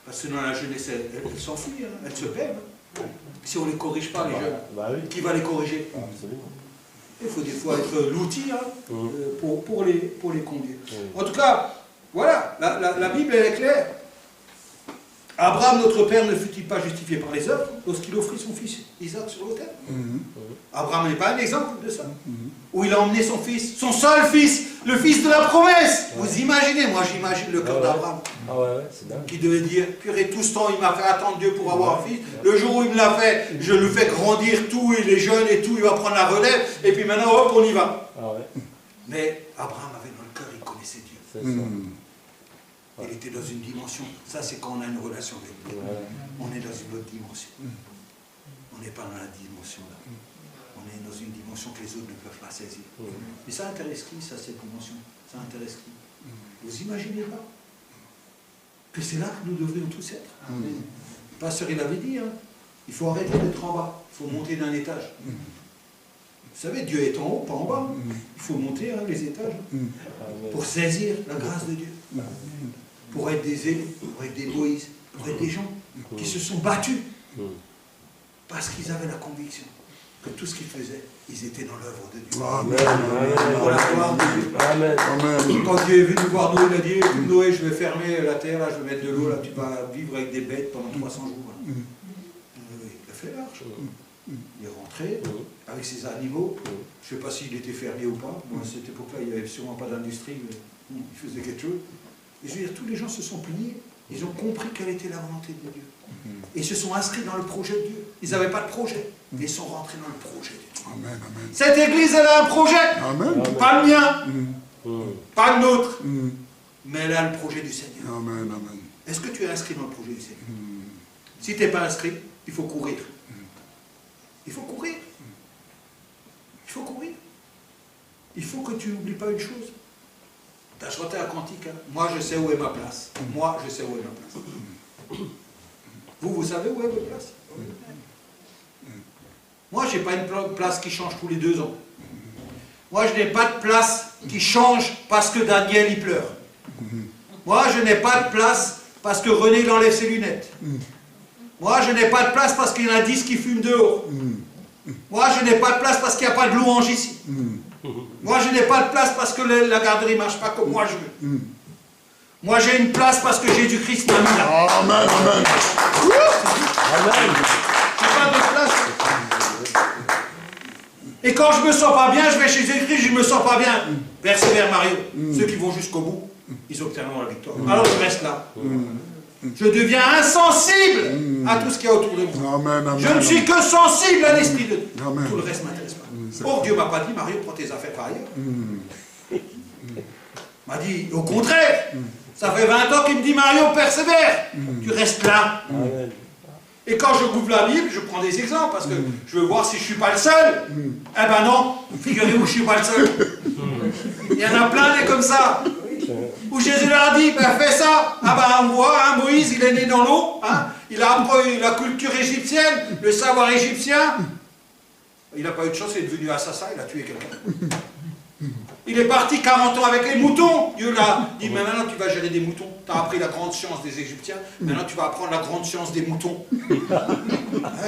Parce que dans la jeunesse, elle s'enfuit, hein, elle se perd. Hein. Si on ne les corrige pas, les jeunes, Bah oui, qui va les corriger? absolument. Il faut des fois être l'outil hein, pour les conduire. En tout cas, voilà, la Bible elle est claire. Abraham, notre père, ne fut-il pas justifié par les œuvres lorsqu'il offrit son fils Isaac sur l'autel? Abraham n'est pas un exemple de ça. Où il a emmené son fils, son seul fils, le fils de la promesse. Vous imaginez, moi j'imagine le cœur d'Abraham, Ah ouais, c'est dingue. qui devait dire, purée, tout ce temps il m'a fait attendre Dieu pour avoir un fils. Le jour où il me l'a fait, je le fais grandir tout, il est jeune et tout, il va prendre la relève, et puis maintenant hop, on y va. Ah ouais, Mais Abraham avait dans le cœur, il connaissait Dieu. c'est ça. Il était dans une dimension. Ça, c'est quand on a une relation avec Dieu. On est dans une autre dimension. On n'est pas dans la dimension là. On est dans une dimension que les autres ne peuvent pas saisir. Mais ça intéresse qui, ça, cette dimension? Ça intéresse qui? Vous imaginez pas que c'est là que nous devrions tous être? Le pasteur, il avait dit, hein, il faut arrêter d'être en bas. Il faut monter d'un étage. Vous savez, Dieu est en haut, pas en bas. Il faut monter hein, les étages pour saisir la grâce de Dieu. Pour être des élus, pour être des Moïse, pour être des gens qui se sont battus parce qu'ils avaient la conviction que tout ce qu'ils faisaient, ils étaient dans l'œuvre de Dieu. Amen. Pour la gloire de Dieu. Amen. Amen. Quand Dieu est venu voir Noé, il a dit écoute, Noé, je vais fermer la terre, là, je vais mettre de l'eau, là, tu vas vivre avec des bêtes pendant 300 jours. Là. Il a fait l'arche. Il est rentré avec ses animaux. Je ne sais pas s'il était fermier ou pas. Bon, à cette époque-là, il n'y avait sûrement pas d'industrie, mais bon, il faisait quelque chose. Et je veux dire, tous les gens se sont pliés. Ils ont compris quelle était la volonté de Dieu. Et ils se sont inscrits dans le projet de Dieu. Ils n'avaient pas de projet. Mais ils sont rentrés dans le projet de Dieu. Amen. Amen. Cette église, elle a un projet. Amen. Pas le mien, pas le nôtre. Mm. Mais elle a le projet du Seigneur. Amen. Amen. Est-ce que tu es inscrit dans le projet du Seigneur? Si tu n'es pas inscrit, il faut courir. Il faut courir. Il faut courir. Il faut que tu n'oublies pas une chose. Tu as chanté un cantique. Hein? Moi, je sais où est ma place. Moi, je sais où est ma place. Vous savez où est votre place? Moi, je n'ai pas une place qui change tous les 2 ans. Moi, je n'ai pas de place qui change parce que Daniel y pleure. Moi, je n'ai pas de place parce que René il enlève ses lunettes. Moi, je n'ai pas de place parce qu'il y en a 10 qui fument dehors. Moi, je n'ai pas de place parce qu'il n'y a pas de louange ici. Moi, je n'ai pas de place parce que la garderie ne marche pas comme moi je veux. Moi, j'ai une place parce que Jésus-Christ m'a mis là. Amen. Amen. Amen. Je n'ai pas de place. Et quand je ne me sens pas bien, je vais chez Jésus-Christ, je ne me sens pas bien. Persévère Mario. Ceux qui vont jusqu'au bout, ils obtiendront la victoire. Alors je reste là. Je deviens insensible à tout ce qu'il y a autour de moi. Amen. Amen. Je ne suis que sensible à l'Esprit de Dieu. Amen. Tout le reste ne m'intéresse pas. Or, Dieu ne m'a pas dit, Mario, prends tes affaires par ailleurs. Il m'a dit, au contraire, ça fait 20 ans qu'il me dit, Mario, persévère, tu restes là. Amen. Et quand je ouvre la Bible, je prends des exemples, parce que je veux voir si je ne suis pas le seul. Eh ben non, figurez-vous que je ne suis pas le seul. Il y en a plein des comme ça. Où Jésus leur a dit, ben fais ça. Ah ben on voit, hein, Moïse, il est né dans l'eau, hein, il a appris la culture égyptienne, le savoir égyptien. Il n'a pas eu de chance, il est devenu assassin, il a tué quelqu'un. Il est parti 40 ans avec les moutons. Dieu l'a dit, mais maintenant tu vas gérer des moutons. Tu as appris la grande science des Égyptiens, maintenant tu vas apprendre la grande science des moutons. Ah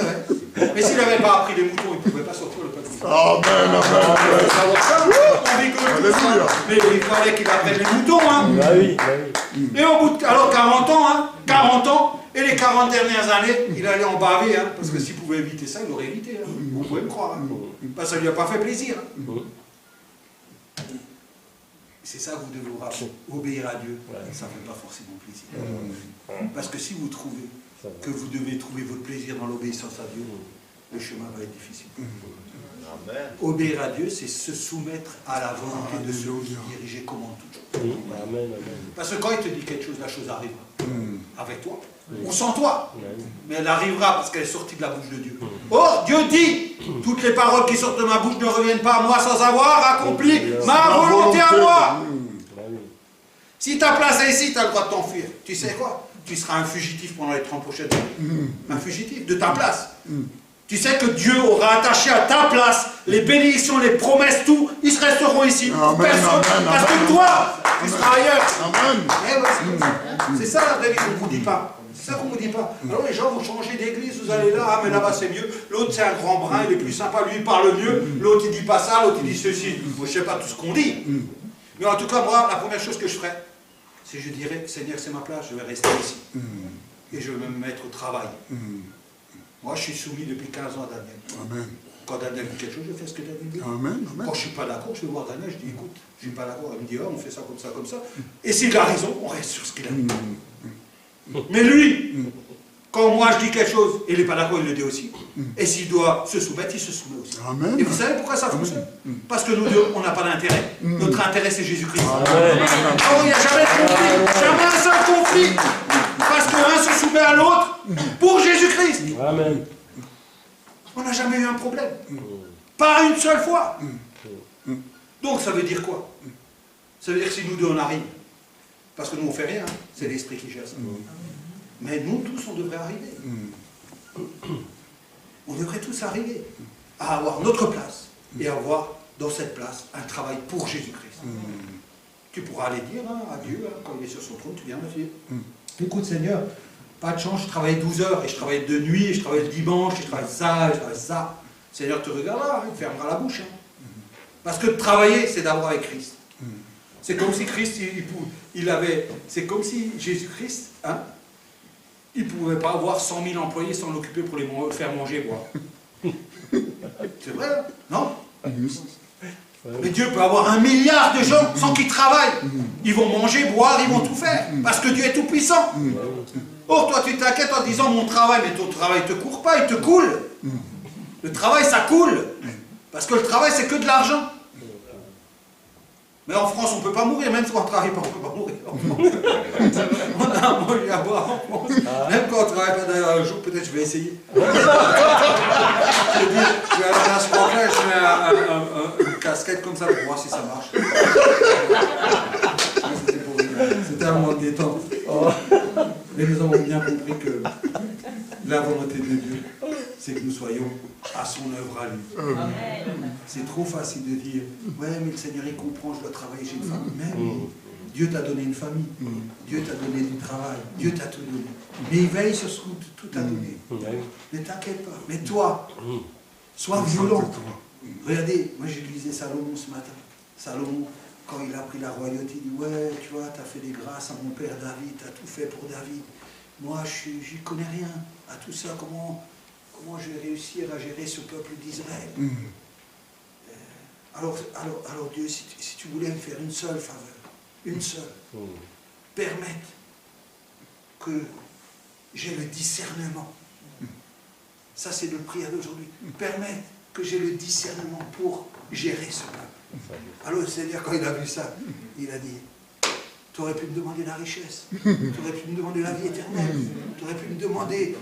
ouais. Mais s'il n'avait pas appris les moutons, il ne pouvait pas sortir le peuple. Amen, On rigole tout ça. Mais il fallait qu'il apprenne les moutons. Hein. Ah oui, ah oui. Et au bout de alors 40 ans, hein, 40 ans, et les 40 dernières années, il allait en baver, hein, parce que s'il pouvait éviter ça, il l'aurait évité. Hein. Vous pouvez me croire. Hein. Parce que ça ne lui a pas fait plaisir. Hein. C'est ça que vous devez vous rappeler. Obéir à Dieu, ça ne fait pas forcément plaisir. Parce que si vous trouvez que vous devez trouver votre plaisir dans l'obéissance à Dieu, le chemin va être difficile. Amen. Obéir à Dieu, c'est se soumettre à la volonté de celui qui dirige et commande toutes choses. Amen, amen. Parce que quand il te dit quelque chose, la chose arrivera. Avec toi. Ou sans toi. Mais elle arrivera parce qu'elle est sortie de la bouche de Dieu. Or, Dieu dit, toutes les paroles qui sortent de ma bouche ne reviennent pas à moi sans avoir accompli ma volonté à moi. Si tu as placé ici, tu as le droit de t'enfuir. Tu sais quoi? Tu seras un fugitif pendant les 30 prochaines années. Un fugitif de ta place. Tu sais que Dieu aura attaché à ta place les bénédictions, les promesses, tout. Ils se resteront ici. Amen, Personne. amen, Parce amen. que toi, tu seras ailleurs. Amen. Eh ouais, c'est ça la vraie vie qu'on ne vous dit pas. C'est ça qu'on ne vous dit pas. Alors les gens vont changer d'église, vous allez là, ah mais là-bas c'est mieux. L'autre c'est un grand brun, il est plus sympa, lui il parle mieux. L'autre il dit pas ça, l'autre il dit ceci. Moi je ne sais pas tout ce qu'on dit. Mais en tout cas, moi, la première chose que je ferais, c'est je dirais, Seigneur c'est ma place, je vais rester ici. Et je vais me mettre au travail. Moi je suis soumis depuis 15 ans à Daniel. Amen. Quand Daniel dit quelque chose, je fais ce que Daniel dit. Amen. Quand Amen. je ne suis pas d'accord, je vais voir Daniel, je dis écoute, je ne suis pas d'accord. Il me dit ah, on fait ça, comme ça, comme ça. Et s'il a raison, on reste sur ce qu'il a dit. Mais lui, quand moi je dis quelque chose, et il n'est pas d'accord, il le dit aussi. Et s'il doit se soumettre, il se soumet aussi. Amen. Et vous savez pourquoi ça fonctionne? Parce que nous deux, on n'a pas d'intérêt. Notre intérêt, c'est Jésus-Christ. Amen. Alors il n'y a jamais de conflit, jamais un seul conflit. Parce que l'un se soumet à l'autre pour Jésus-Christ. Amen. On n'a jamais eu un problème. Pas une seule fois. Donc ça veut dire quoi? Ça veut dire que si nous deux on arrive, parce que nous on fait rien, c'est l'esprit qui gère ça. Mais nous tous on devrait arriver. On devrait tous arriver à avoir notre place et avoir dans cette place un travail pour Jésus-Christ. Tu pourras aller dire hein, à Dieu, hein, quand il est sur son trône, tu viens me dire, écoute Seigneur, pas de chance, je travaille 12 heures, et je travaille de nuit, et je travaille le dimanche, et je travaille ça, et je travaille ça. Seigneur te regardera, il te fermera la bouche. Hein. Parce que travailler, c'est d'abord avec Christ. C'est comme si Christ, il avait... C'est comme si Jésus-Christ, hein, il ne pouvait pas avoir 100 000 employés sans l'occuper pour les faire manger et boire. C'est vrai, hein? Non? Mais Dieu peut avoir 1 milliard de gens sans qu'ils travaillent. Ils vont manger, boire, ils vont tout faire. Parce que Dieu est tout puissant. Or, toi, tu t'inquiètes en disant mon travail, mais ton travail ne te court pas, il te coule. Le travail, ça coule. Parce que le travail, c'est que de l'argent. Mais en France, on ne peut pas mourir, même si on ne travaille pas, on ne peut pas mourir. On a à manger à boire en France. Même quand on ne travaille pas d'ailleurs un jour, peut-être je vais essayer. Je vais aller à ce moment-là, je mets une casquette comme ça pour voir si ça marche. C'était un moment de détente. Mais nous avons bien compris que la volonté de Dieu, c'est que nous soyons à son œuvre à lui. C'est trop facile de dire, ouais, mais le Seigneur, il comprend, je dois travailler, j'ai une famille. Mais Dieu t'a donné une famille, Dieu t'a donné du travail, Dieu t'a tout donné. Mais il veille sur ce que tout t'a donné. Ne t'inquiète pas. Mais toi, sois violent. Regardez, moi j'ai lisé Salomon ce matin. Salomon, quand il a pris la royauté, il dit, ouais, tu vois, tu as fait des grâces à mon père David, tu as tout fait pour David. Moi, je n'y connais rien à tout ça. Comment je vais réussir à gérer ce peuple d'Israël? Alors Dieu, si tu voulais me faire une seule faveur, une seule, permettre que j'ai le discernement. Ça, c'est le prière d'aujourd'hui. Permettre que j'ai le discernement pour gérer ce peuple. Alors le Seigneur, quand il a vu ça, il a dit, tu aurais pu me demander la richesse, tu aurais pu me demander la vie éternelle, tu aurais pu me demander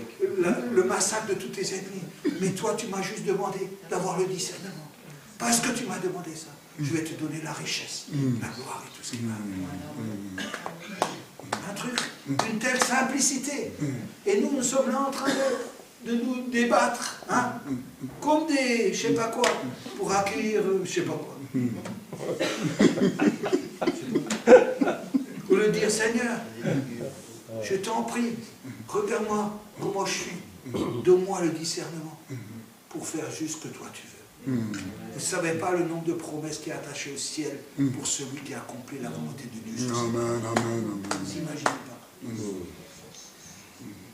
le massacre de tous tes ennemis, mais toi tu m'as juste demandé d'avoir le discernement. Parce que tu m'as demandé ça, je vais te donner la richesse, la gloire et tout ce qui va avec. Un truc d'une telle simplicité. Et nous sommes là en train de nous débattre, hein, comme des je sais pas quoi, pour accueillir je sais pas quoi. Pour le dire, Seigneur, je t'en prie, regarde-moi comment je suis, donne-moi le discernement pour faire juste ce que toi tu veux. Vous ne savez pas le nombre de promesses qui est attaché au ciel pour celui qui a accompli la volonté de Dieu. Amen, amen, Vous n'imaginez pas.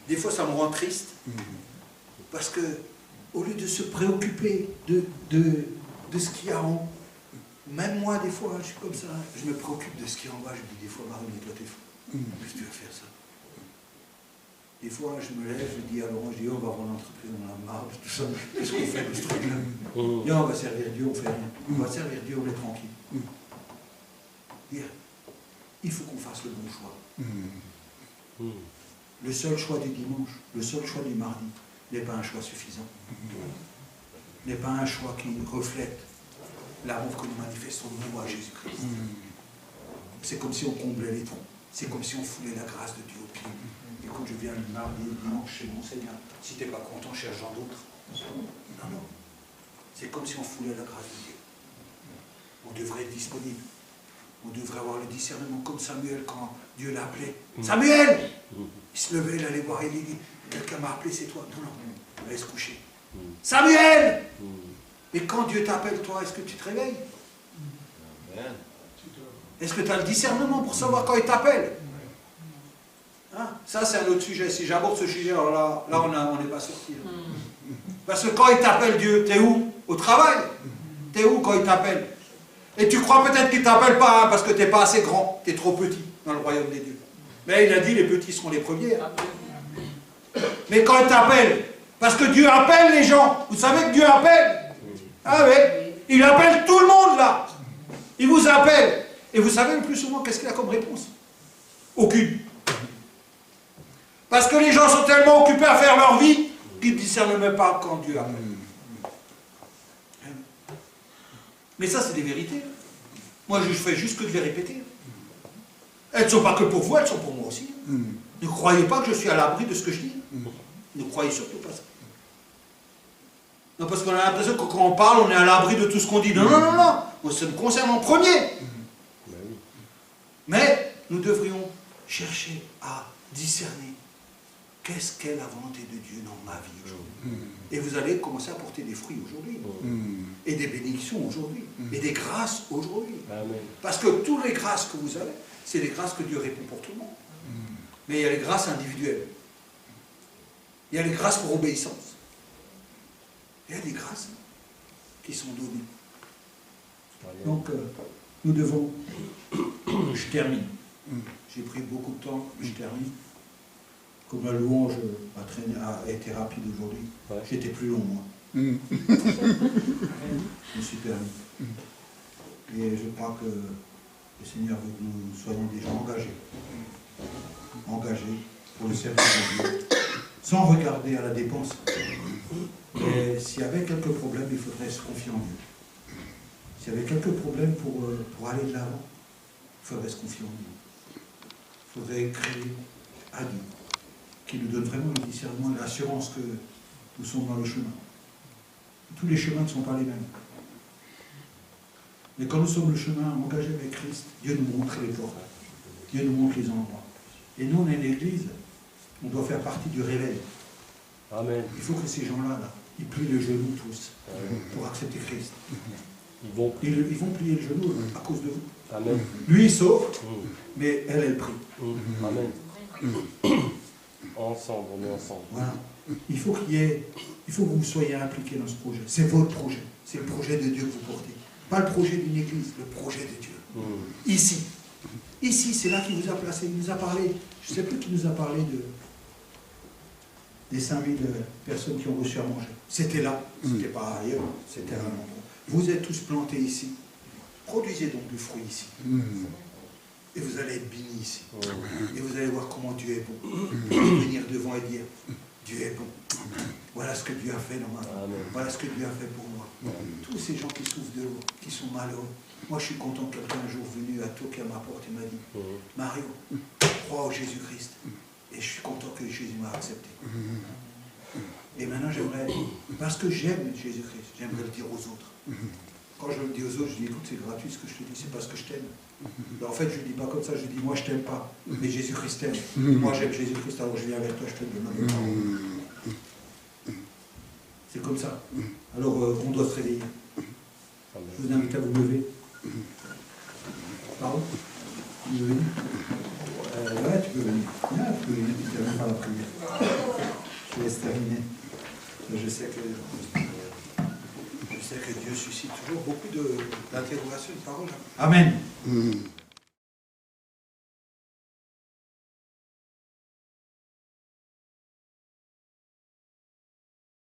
Des fois, ça me rend triste, parce que, au lieu de se préoccuper de ce qu'il y a en haut, même moi, des fois, je suis comme ça, je me préoccupe de ce qu'il y a en bas, je me dis des fois, Marie, mais toi, t'es fou. Qu'est-ce que tu vas faire ça? Des fois, je me lève, je dis à Laurent, je dis, on va voir l'entreprise, on en a marre de tout ça. Qu'est-ce qu'on fait de ce truc-là? Viens, on va servir Dieu, on fait rien. On va servir Dieu, on est tranquille. Dire, il faut qu'on fasse le bon choix. Le seul choix du dimanche, le seul choix du mardi, n'est pas un choix suffisant. N'est pas un choix qui reflète l'amour que nous manifestons nous à Jésus-Christ. C'est comme si on comblait les trous. C'est comme si on foulait la grâce de Dieu au pied. Et quand je viens le mardi, le dimanche chez mon Seigneur, si tu n'es pas content, cherche Jean d'autres. Non, non. C'est comme si on foulait la grâce de Dieu. On devrait être disponible. On devrait avoir le discernement comme Samuel quand Dieu l'appelait. Samuel! Il se levait, il allait voir Élie, il dit, quelqu'un m'a appelé, c'est toi. Non, non, laisse coucher. Samuel! Mais quand Dieu t'appelle, toi, est-ce que tu te réveilles? Est-ce que tu as le discernement pour savoir quand il t'appelle? Hein? Ça, c'est un autre sujet. Si j'aborde ce sujet, alors là on n'est pas sorti. Parce que quand il t'appelle Dieu, t'es où? Au travail. T'es où quand il t'appelle? Et tu crois peut-être qu'il ne t'appelle pas, hein, parce que tu n'es pas assez grand, tu es trop petit dans le royaume des dieux. Mais il a dit, les petits seront les premiers. Hein. Mais quand il t'appelle, parce que Dieu appelle les gens, vous savez que Dieu appelle? Ah oui, il appelle tout le monde là. Il vous appelle. Et vous savez le plus souvent, qu'est-ce qu'il a comme réponse? Aucune. Parce que les gens sont tellement occupés à faire leur vie qu'ils ne discernent même pas quand Dieu appelle. Mais ça, c'est des vérités. Moi, je fais juste que de les répéter. Elles ne sont pas que pour vous, elles sont pour moi aussi. Ne croyez pas que je suis à l'abri de ce que je dis. Ne croyez surtout pas ça. Non, parce qu'on a l'impression que quand on parle, on est à l'abri de tout ce qu'on dit. Non, non, non, non. Moi, ça me concerne en premier. Mais nous devrions chercher à discerner qu'est-ce qu'est la volonté de Dieu dans ma vie aujourd'hui. Et vous allez commencer à porter des fruits aujourd'hui. Et des bénédictions aujourd'hui. Et des grâces aujourd'hui. Parce que toutes les grâces que vous avez, c'est les grâces que Dieu répond pour tout le monde. Mais il y a les grâces individuelles. Il y a les grâces pour obéissance. Il y a des grâces qui sont données. Donc, nous devons... Je termine. J'ai pris beaucoup de temps, je termine. Comme la louange a été rapide aujourd'hui, j'étais plus long, moi. Je me suis permis. Et je crois que le Seigneur veut que nous soyons des gens engagés. Engagés pour le service de Dieu. Sans regarder à la dépense. Et s'il y avait quelques problèmes, il faudrait se confier en Dieu. S'il y avait quelques problèmes pour aller de l'avant, il faudrait se confier en Dieu. Il faudrait crier à Dieu, qui nous donne vraiment le discernement et l'assurance que nous sommes dans le chemin. Tous les chemins ne sont pas les mêmes. Mais quand nous sommes le chemin engagé avec Christ, Dieu nous montre les portes. Dieu nous montre les endroits. Et nous, on est l'église, on doit faire partie du réveil. Amen. Il faut que ces gens-là, ils plient le genou tous pour accepter Christ. Ils vont plier le genou à cause de vous. Amen. Lui, il sauve, mais elle prie. Amen. Ensemble, on est ensemble. Voilà. Il faut que vous soyez impliqués dans ce projet. C'est votre projet. C'est le projet de Dieu que vous portez. Pas le projet d'une église, le projet de Dieu. Ici. Ici, c'est là qu'il nous a placé. Il nous a parlé, je ne sais plus qui nous a parlé des 5000 personnes qui ont reçu à manger. C'était là, c'était pas ailleurs, c'était à un endroit. Vous êtes tous plantés ici. Produisez donc du fruit ici. Et vous allez être bénis ici. Et vous allez voir comment Dieu est bon. Venir devant et dire, Dieu est bon. Voilà ce que Dieu a fait dans ma vie. Voilà ce que Dieu a fait pour moi. Tous ces gens qui souffrent de l'eau, qui sont malheureux. Moi, je suis content que quelqu'un un jour venu a toqué à ma porte et m'a dit, Mario, crois au Jésus-Christ. Et je suis content que Jésus m'a accepté. Et maintenant, j'aimerais, parce que j'aime Jésus-Christ, j'aimerais le dire aux autres. Quand je le dis aux autres, je dis, écoute, c'est gratuit ce que je te dis, c'est parce que je t'aime. En fait, je ne dis pas comme ça, je dis, moi, je t'aime pas, mais Jésus-Christ t'aime. Moi, j'aime Jésus-Christ, alors je viens vers toi, je te donne ma parole. C'est comme ça. Alors, on doit se réveiller. Je vous invite à vous lever. Pardon? Tu veux venir? Ouais, tu peux venir. Ah, tu peux venir, tu termines par la prière. Je laisse terminer. Je sais que Dieu suscite toujours beaucoup d'interrogations, de paroles. Amen.